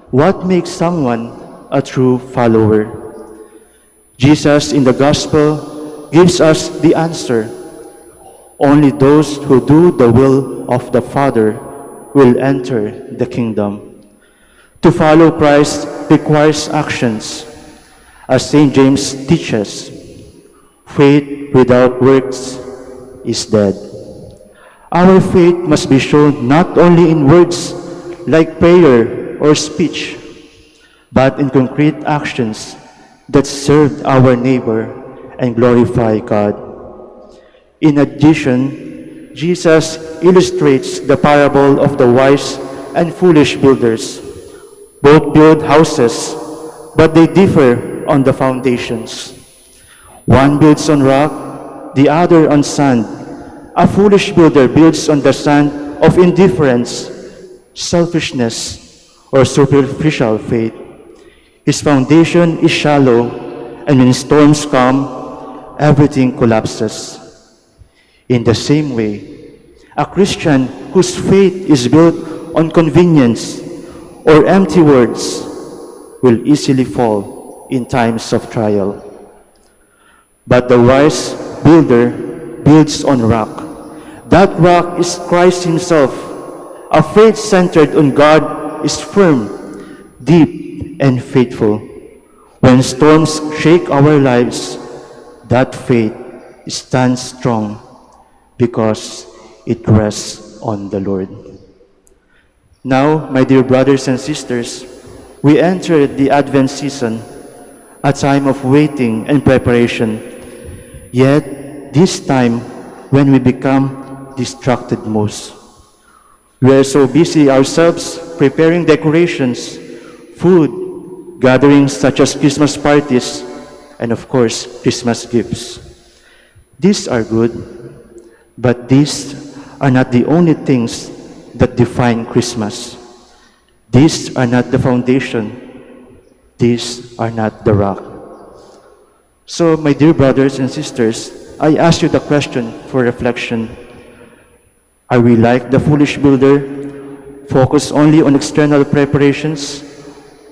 [SPEAKER 8] what makes someone a true follower? Jesus in the Gospel gives us the answer. Only those who do the will of the Father will enter the kingdom. To follow Christ requires actions. As St. James teaches, faith without works is dead. Our faith must be shown not only in words like prayer or speech, but in concrete actions that serve our neighbor and glorify God. In addition, Jesus illustrates the parable of the wise and foolish builders. Both build houses, but they differ on the foundations. One builds on rock, the other on sand. A foolish builder builds on the sand of indifference, selfishness, or superficial faith. His foundation is shallow, and when storms come, everything collapses. In the same way, a Christian whose faith is built on convenience or empty words will easily fall in times of trial. But the wise builder builds on rock. That rock is Christ Himself. A faith centered on God is firm, deep, and faithful. When storms shake our lives, that faith stands strong because it rests on the Lord. Now, my dear brothers and sisters, we enter the Advent season, a time of waiting and preparation. Yet, this time when we become distracted most. We are so busy ourselves preparing decorations, food, gatherings such as Christmas parties, and of course, Christmas gifts. These are good, but these are not the only things that define Christmas. These are not the foundation. These are not the rock. So, my dear brothers and sisters, I ask you the question for reflection. Are we like the foolish builder, focused only on external preparations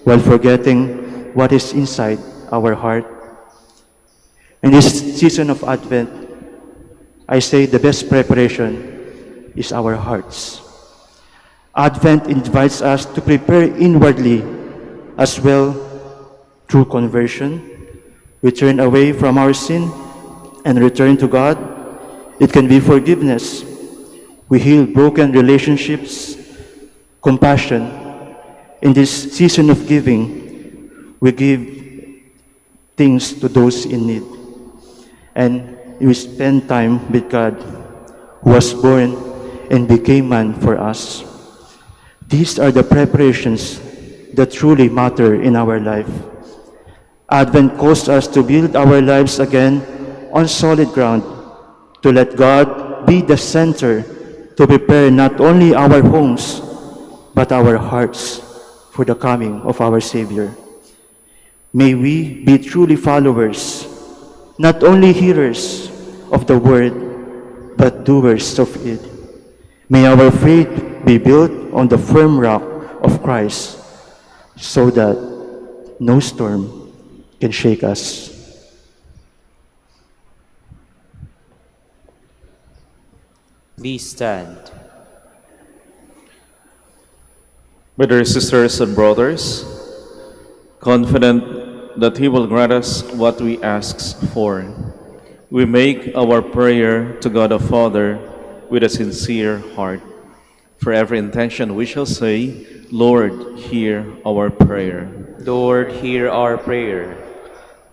[SPEAKER 8] while forgetting what is inside our heart? In this season of Advent, I say the best preparation is our hearts. Advent invites us to prepare inwardly as well through conversion. We turn away from our sin and return to God. It can be forgiveness. We heal broken relationships, compassion. In this season of giving, we give things to those in need. And we spend time with God, who was born and became man for us. These are the preparations that truly matter in our life. Advent calls us to build our lives again on solid ground, to let God be the center, to prepare not only our homes, but our hearts for the coming of our Savior. May we be truly followers, not only hearers of the word, but doers of it. May our faith be built on the firm rock of Christ, so that no storm can shake us.
[SPEAKER 1] Please stand.
[SPEAKER 6] Brothers, sisters, and brothers, confident that He will grant us what we ask for, we make our prayer to God the Father with a sincere heart. For every intention we shall say, Lord, hear our prayer.
[SPEAKER 1] Lord, hear our prayer.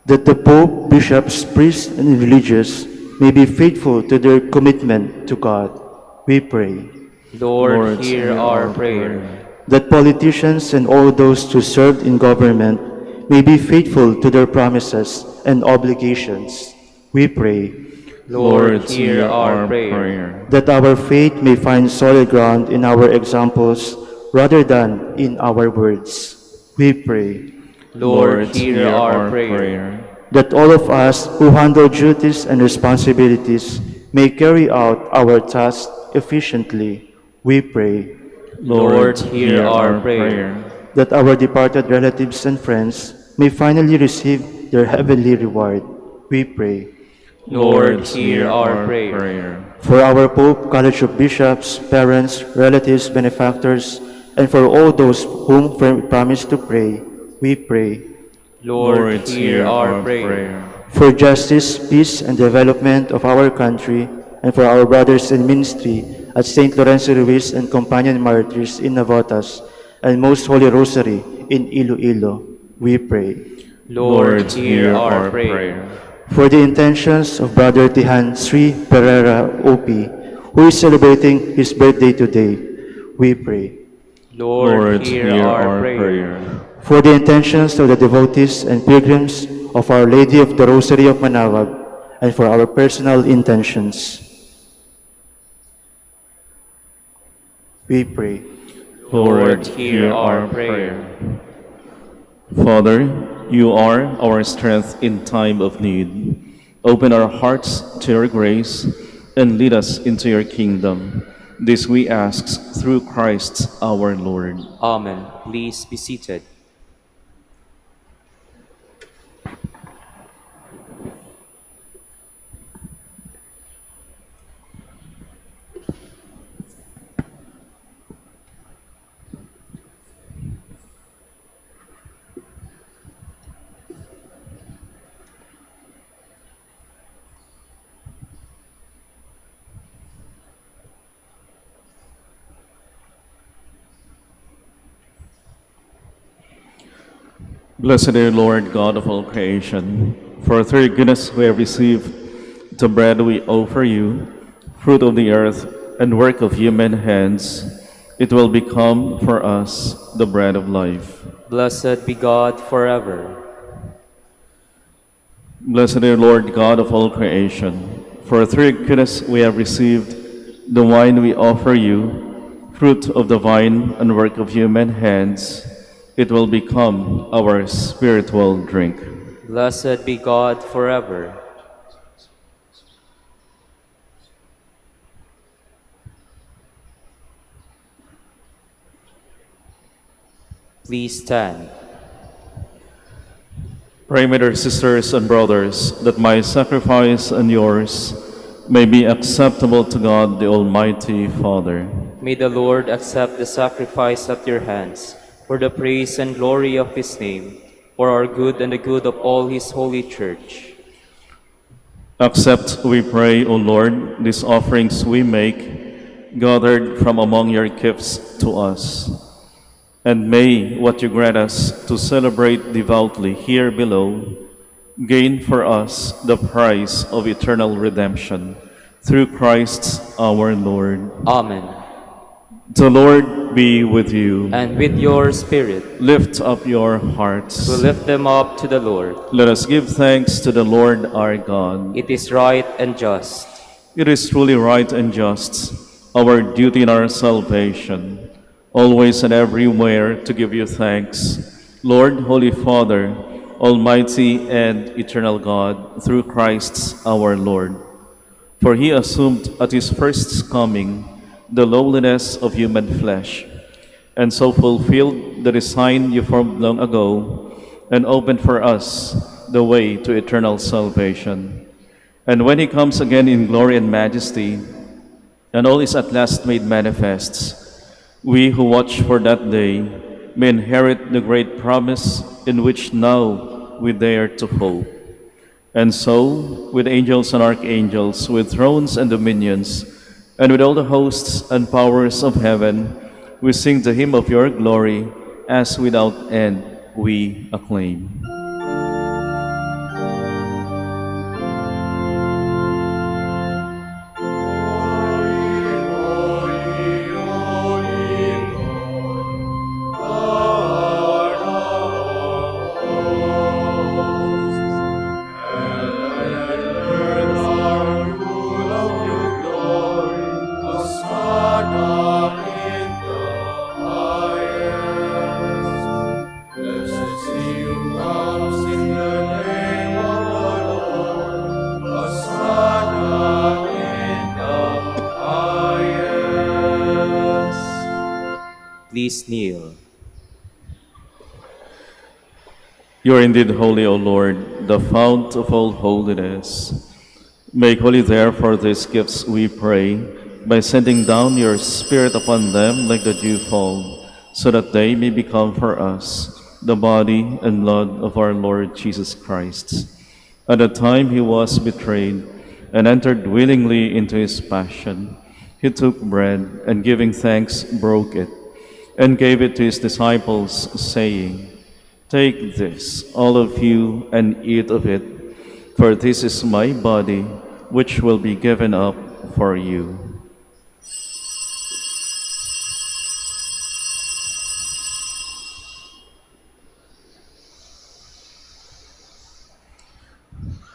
[SPEAKER 8] That the Pope, bishops, priests, and religious may be faithful to their commitment to God, we pray.
[SPEAKER 1] Lord, hear our prayer.
[SPEAKER 8] That politicians and all those who serve in government may be faithful to their promises and obligations, we pray.
[SPEAKER 1] Lord, hear our prayer.
[SPEAKER 8] That our faith may find solid ground in our examples rather than in our words, we pray.
[SPEAKER 1] Lord, hear our prayer.
[SPEAKER 8] That all of us who handle duties and responsibilities may carry out our tasks efficiently, we pray.
[SPEAKER 1] Lord, hear our prayer.
[SPEAKER 8] That our departed relatives and friends may finally receive their heavenly reward, we pray.
[SPEAKER 1] Lord, hear our prayer.
[SPEAKER 8] For our Pope, College of Bishops, parents, relatives, benefactors, and for all those whom we promise to pray, we pray.
[SPEAKER 1] Lord, hear our prayer.
[SPEAKER 8] For justice, peace, and development of our country, and for our brothers in ministry at St. Lorenzo Ruiz and Companion Martyrs in Navotas, and Most Holy Rosary in Iloilo, we pray.
[SPEAKER 1] Lord, hear our prayer.
[SPEAKER 8] For the intentions of Brother Tihan Sri Pereira OP, who is celebrating his birthday today, we pray.
[SPEAKER 1] Lord, hear our prayer.
[SPEAKER 8] For the intentions of the devotees and pilgrims of Our Lady of the Rosary of Manaoag, and for our personal intentions, we pray.
[SPEAKER 1] Lord, hear our prayer.
[SPEAKER 6] Father, you are our strength in time of need. Open our hearts to your grace and lead us into your kingdom. This we ask through Christ our Lord.
[SPEAKER 1] Amen. Please be seated.
[SPEAKER 6] Blessed are you, Lord God of all creation, for through your goodness we have received the bread we offer you, fruit of the earth and work of human hands. It will become for us the bread of life.
[SPEAKER 1] Blessed be God forever.
[SPEAKER 6] Blessed are you, Lord God of all creation, for through your goodness we have received the wine we offer you, fruit of the vine and work of human hands. It will become our spiritual drink.
[SPEAKER 1] Blessed be God forever. Please stand.
[SPEAKER 6] Pray, my dear sisters and brothers, that my sacrifice and yours may be acceptable to God, the Almighty Father.
[SPEAKER 1] May the Lord accept the sacrifice at your hands, for the praise and glory of his name, for our good and the good of all his holy church.
[SPEAKER 6] Accept, we pray, O Lord, these offerings we make, gathered from among your gifts to us. And may what you grant us to celebrate devoutly here below gain for us the prize of eternal redemption, through Christ our Lord.
[SPEAKER 1] Amen.
[SPEAKER 6] The Lord be with you.
[SPEAKER 1] And with your spirit,
[SPEAKER 6] Lift up your hearts.
[SPEAKER 1] we lift them up to the Lord.
[SPEAKER 6] Let us give thanks to the Lord our God.
[SPEAKER 1] It is right and just.
[SPEAKER 6] It is truly right and just, our duty and our salvation, always and everywhere to give you thanks. Lord, Holy Father, Almighty and eternal God, through Christ our Lord. For he assumed at his first coming the lowliness of human flesh, and so fulfilled the design you formed long ago, and opened for us the way to eternal salvation. And when he comes again in glory and majesty, and all is at last made manifest, we who watch for that day may inherit the great promise in which now we dare to hope. And so, with angels and archangels, with thrones and dominions, and with all the hosts and powers of heaven, we sing the hymn of your glory, as without end we acclaim.
[SPEAKER 1] Please kneel.
[SPEAKER 6] You are indeed holy, O Lord, the fount of all holiness. Make holy therefore these gifts, we pray, by sending down your Spirit upon them like the dewfall, so that they may become for us the body and blood of our Lord Jesus Christ. At the time he was betrayed and entered willingly into his passion, he took bread and giving thanks broke it and gave it to his disciples, saying, "Take this, all of you, and eat of it, for this is my body, which will be given up for you."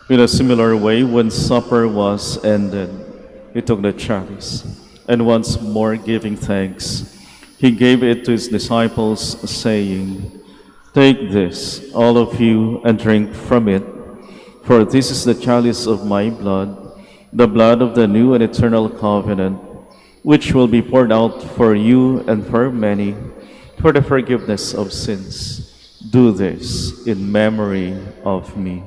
[SPEAKER 6] In a similar way, when supper was ended, he took the chalice, and once more giving thanks, he gave it to his disciples, saying, "Take this, all of you, and drink from it, for this is the chalice of my blood, the blood of the new and eternal covenant, which will be poured out for you and for many for the forgiveness of sins. Do this in memory of me."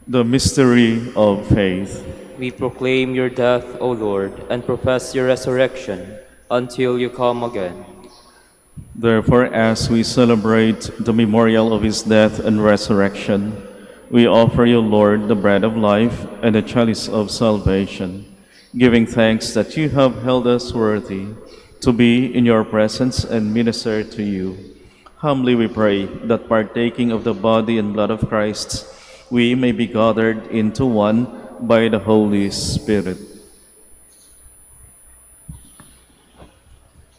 [SPEAKER 6] The mystery of faith.
[SPEAKER 1] We proclaim your death, O Lord, and profess your resurrection until you come again.
[SPEAKER 6] Therefore, as we celebrate the memorial of his death and resurrection, we offer you, Lord, the bread of life and the chalice of salvation, giving thanks that you have held us worthy to be in your presence and minister to you. Humbly we pray that partaking of the body and blood of Christ, we may be gathered into one by the Holy Spirit.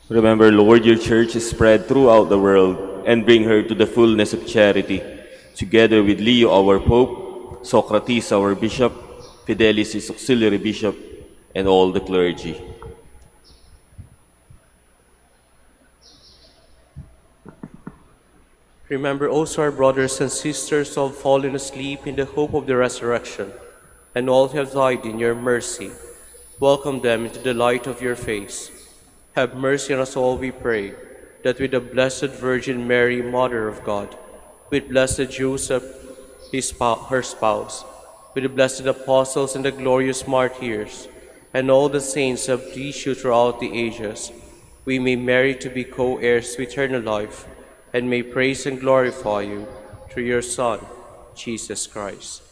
[SPEAKER 9] Remember, Lord, your church is spread throughout the world, and bring her to the fullness of charity, together with Leo, our Pope, Socrates, our Bishop, Fidelis, his auxiliary bishop, and all the clergy.
[SPEAKER 10] Remember also our brothers and sisters who have fallen asleep in the hope of the resurrection, and all who have died in your mercy. Welcome them into the light of your face. Have mercy on us all, we pray, that with the Blessed Virgin Mary, Mother of God, with Blessed Joseph, her spouse, with the blessed apostles and the glorious martyrs, and all the saints who have pleased you throughout the ages, we may merit to be co-heirs to eternal life, and may praise and glorify you through your Son, Jesus Christ.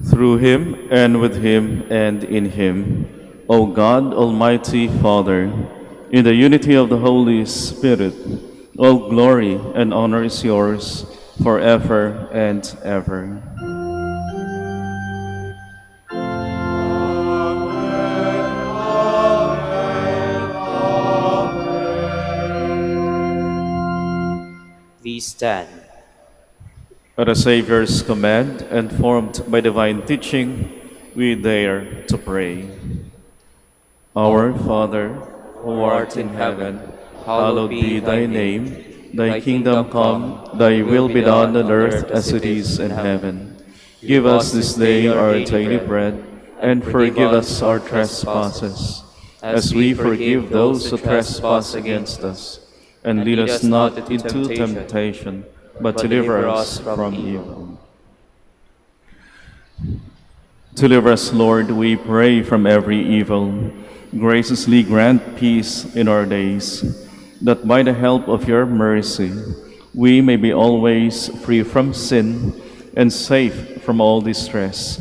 [SPEAKER 6] Through him, and with him, and in him, O God, Almighty Father, in the unity of the Holy Spirit, all glory and honor is yours forever and ever.
[SPEAKER 5] Amen.
[SPEAKER 1] We stand.
[SPEAKER 6] At the Savior's command and formed by divine teaching, we dare to pray. Our Father, who art in heaven, hallowed be thy name. Thy kingdom come, thy will be done on earth as it is in heaven. Give us this day our daily bread, and forgive us our trespasses, as we forgive those who trespass against us. And lead us not into temptation, but deliver us from evil. Deliver us, Lord, we pray, from every evil. Graciously grant peace in our days, that by the help of your mercy we may be always free from sin and safe from all distress,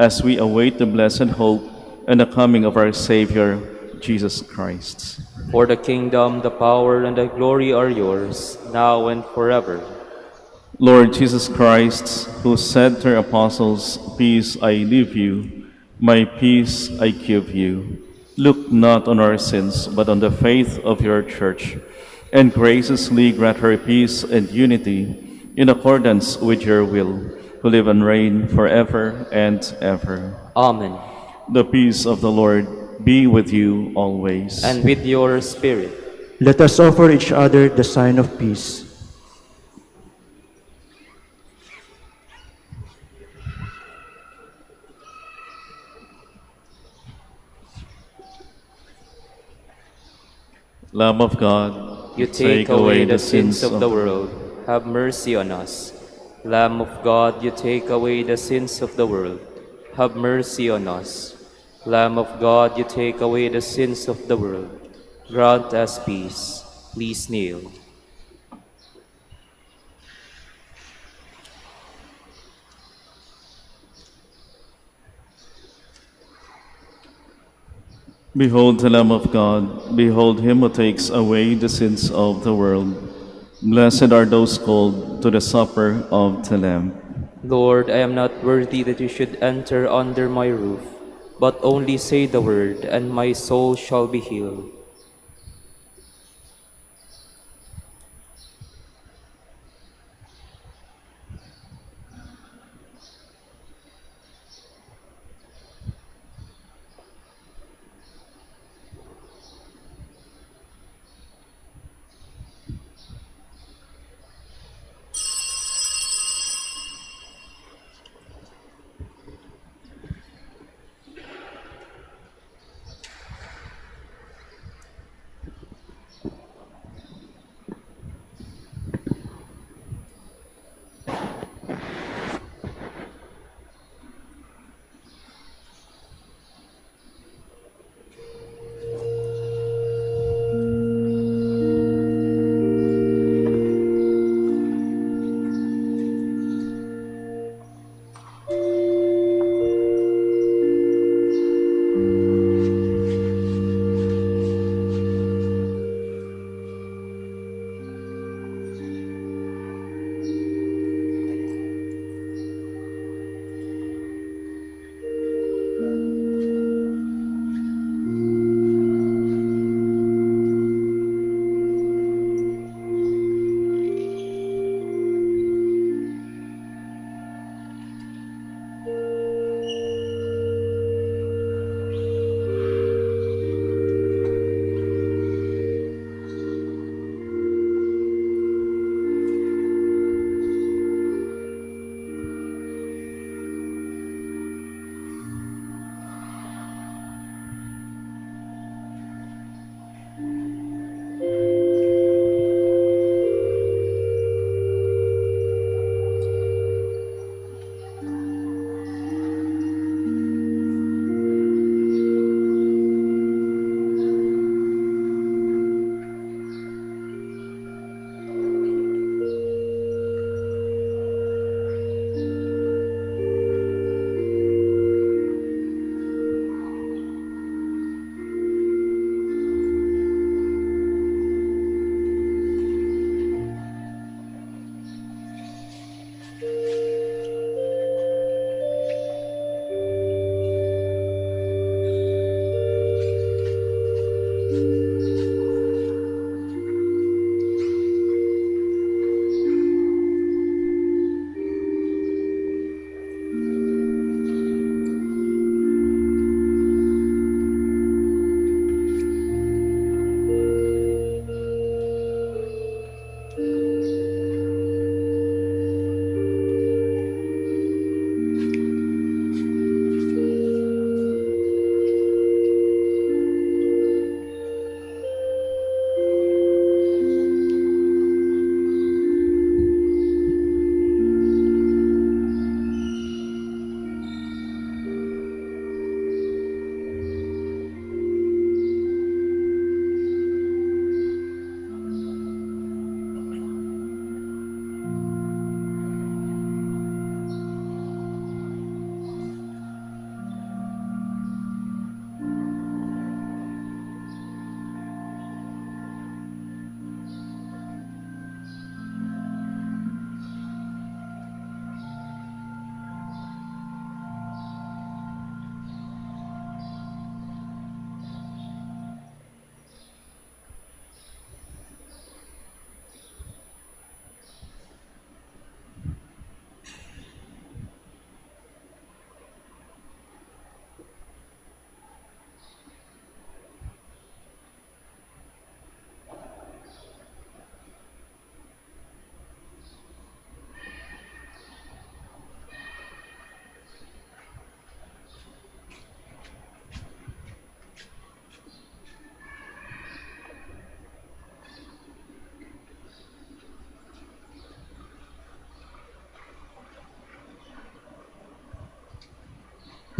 [SPEAKER 6] as we await the blessed hope and the coming of our Savior, Jesus Christ.
[SPEAKER 1] For the kingdom, the power, and the glory are yours, now and forever.
[SPEAKER 6] Lord Jesus Christ, who said to your apostles, "Peace I leave you, my peace I give you," look not on our sins, but on the faith of your Church, and graciously grant her peace and unity in accordance with your will, who live and reign forever and ever.
[SPEAKER 1] Amen.
[SPEAKER 6] The peace of the Lord be with you always.
[SPEAKER 1] And with your spirit.
[SPEAKER 8] Let us offer each other the sign of peace.
[SPEAKER 6] Lamb of God,
[SPEAKER 1] You take away the sins of the world. Have mercy on us. Lamb of God, you take away the sins of the world. Have mercy on us. Lamb of God, you take away the sins of the world. Grant us peace. Please kneel.
[SPEAKER 6] Behold the Lamb of God, behold him who takes away the sins of the world. Blessed are those called to the supper of the Lamb.
[SPEAKER 1] Lord, I am not worthy that you should enter under my roof, but only say the word, and my soul shall be healed.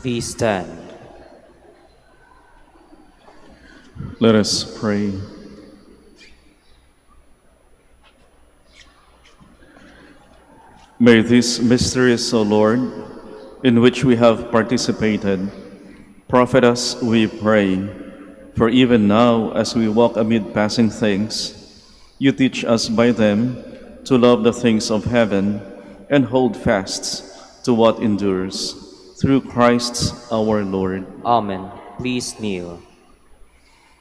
[SPEAKER 1] Please stand.
[SPEAKER 6] Let us pray. May these mysteries, O Lord, in which we have participated, profit us, we pray. For even now, as we walk amid passing things, you teach us by them to love the things of heaven and hold fast to what endures. Through Christ our Lord.
[SPEAKER 1] Amen. Please kneel.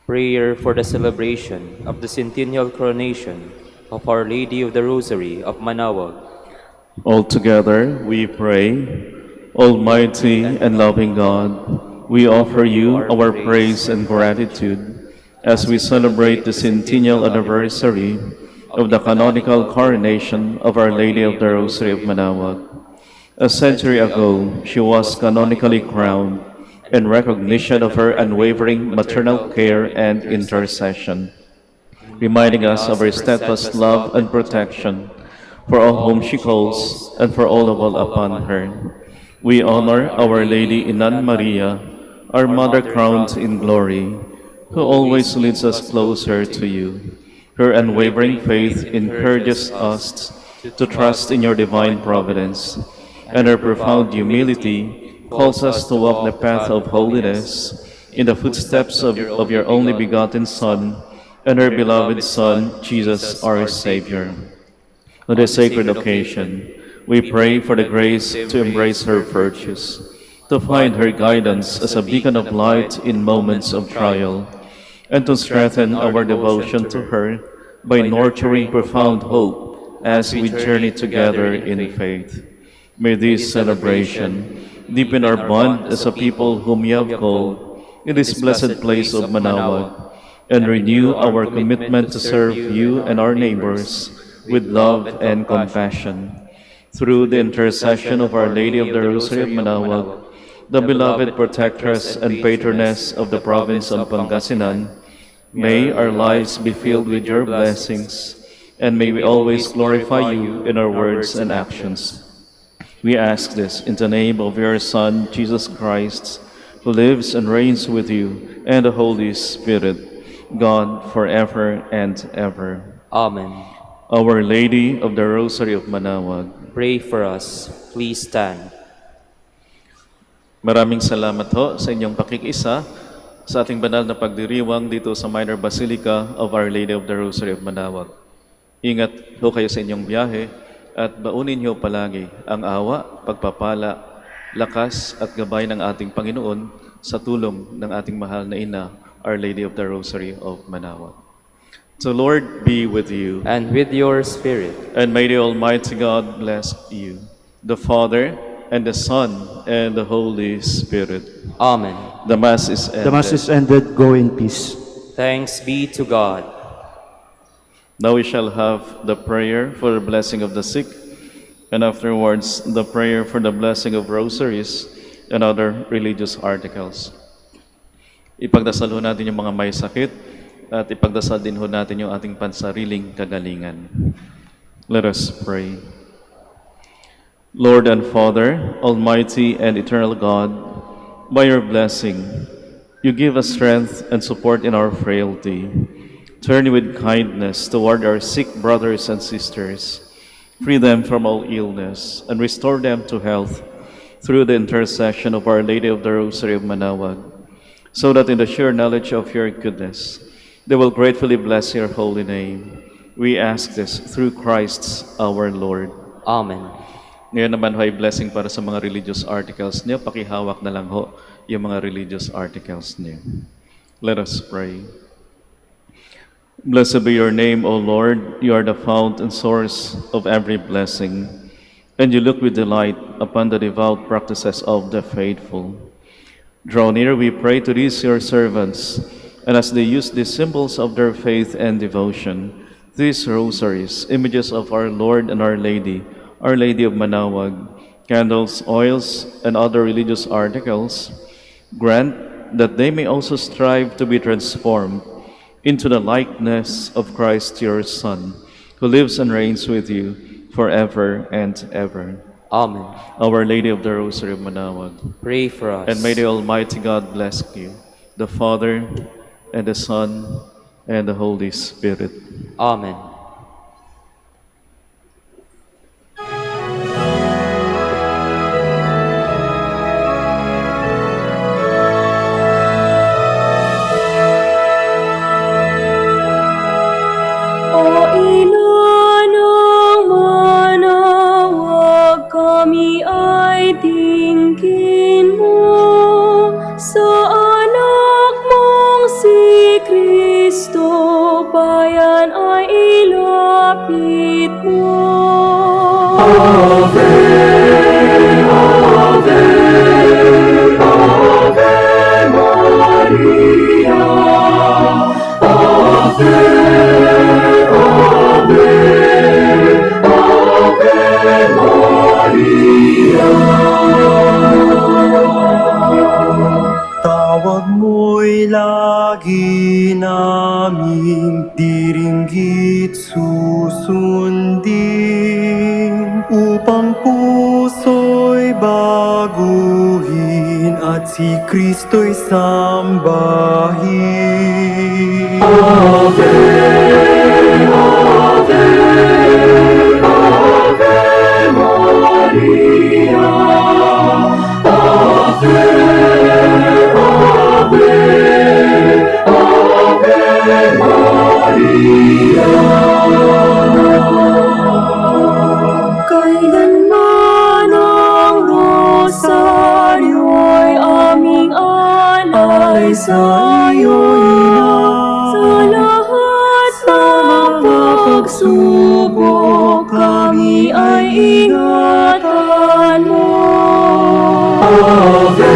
[SPEAKER 1] Prayer for the celebration of the centennial coronation of Our Lady of the Rosary of Manaoag.
[SPEAKER 6] Altogether we pray, Almighty and loving God, we offer you our praise and gratitude as we celebrate the centennial anniversary of the canonical coronation of Our Lady of the Rosary of Manaoag. A century ago, she was canonically crowned in recognition of her unwavering maternal care and intercession, reminding us of her steadfast love and protection for all whom she calls and for all who call upon her. We honor Our Lady Inan Maria, our Mother crowned in glory, who always leads us closer to you. Her unwavering faith encourages us to trust in your divine providence, and her profound humility calls us to walk the path of holiness in the footsteps of your only begotten Son and her beloved Son, Jesus our Savior. On this sacred occasion, we pray for the grace to embrace her virtues, to find her guidance as a beacon of light in moments of trial, and to strengthen our devotion to her by nurturing profound hope as we journey together in faith. May this celebration deepen our bond as a people whom you have called in this blessed place of Manaoag, and renew our commitment to serve you and our neighbors with love and compassion. Through the intercession of Our Lady of the Rosary of Manaoag, the beloved protectress and patroness of the province of Pangasinan, may our lives be filled with your blessings, and may we always glorify you in our words and actions. We ask this in the name of your Son, Jesus Christ, who lives and reigns with you and the Holy Spirit, God forever and ever.
[SPEAKER 1] Amen.
[SPEAKER 6] Our Lady of the Rosary of Manaoag,
[SPEAKER 1] Pray for us. Please stand.
[SPEAKER 6] maraming salamat ho sa inyong pakikisa sa ating banal na pagdiriwang dito sa Minor Basilica of Our Lady of the Rosary of Manaoag. Ingat ho kayo sa inyong biyahe at baunin niyo palagi ang awa, pagpapala, lakas at gabay ng ating Panginoon sa tulong ng ating mahal na ina, Our Lady of the Rosary of Manaoag. The Lord be with you.
[SPEAKER 1] And with your spirit.
[SPEAKER 6] And may the Almighty God bless you, the Father, and the Son, and the Holy Spirit.
[SPEAKER 1] Amen.
[SPEAKER 6] The Mass is ended.
[SPEAKER 8] The Mass is ended. Go in peace.
[SPEAKER 1] Thanks be to God.
[SPEAKER 6] Now we shall have the prayer for the blessing of the sick, and afterwards the prayer for the blessing of rosaries and other religious articles. Ipagdasal ho natin yung mga may sakit, at ipagdasal din ho natin yung ating pansariling kagalingan. Let us pray. Lord and Father, Almighty and eternal God, by your blessing, you give us strength and support in our frailty. Turn with kindness toward our sick brothers and sisters. Free them from all illness and restore them to health through the intercession of Our Lady of the Rosary of Manaoag, so that in the sure knowledge of your goodness, they will gratefully bless your holy name. We ask this through Christ our Lord.
[SPEAKER 1] Amen.
[SPEAKER 6] Ngayon naman ho ay blessing para sa mga religious articles niyo. Pakihawak na lang ho yung mga religious articles niyo. Let us pray. Blessed be your name, O Lord. You are the fount and source of every blessing, and you look with delight upon the devout practices of the faithful. Draw near, we pray, to these your servants, and as they use these symbols of their faith and devotion, these rosaries, images of our Lord and Our Lady of Manaoag, candles, oils, and other religious articles, grant that they may also strive to be transformed into the likeness of Christ your Son, who lives and reigns with you forever and ever.
[SPEAKER 1] Amen.
[SPEAKER 6] Our Lady of the Rosary of Manaoag.
[SPEAKER 1] Pray for us.
[SPEAKER 6] And may the Almighty God bless you, the Father, and the Son, and the Holy Spirit.
[SPEAKER 1] Amen.
[SPEAKER 11] O ina ng Manaoag, kami ay dinggin mo. Sa anak mong si Kristo, bayan ay ilapit mo. Ave, Ave, Ave Maria. Ave,
[SPEAKER 12] Tawag mo'y lagi naming diringgit susundin, upang puso'y baguhin at si Kristo'y sambahin. Ave, Ave, Ave Maria. Ave,
[SPEAKER 11] Kailanman ang rosaryo'y aming alay sa'yo, Ina. Sa lahat ng pagsubok, kami ay ingatan mo. Ave,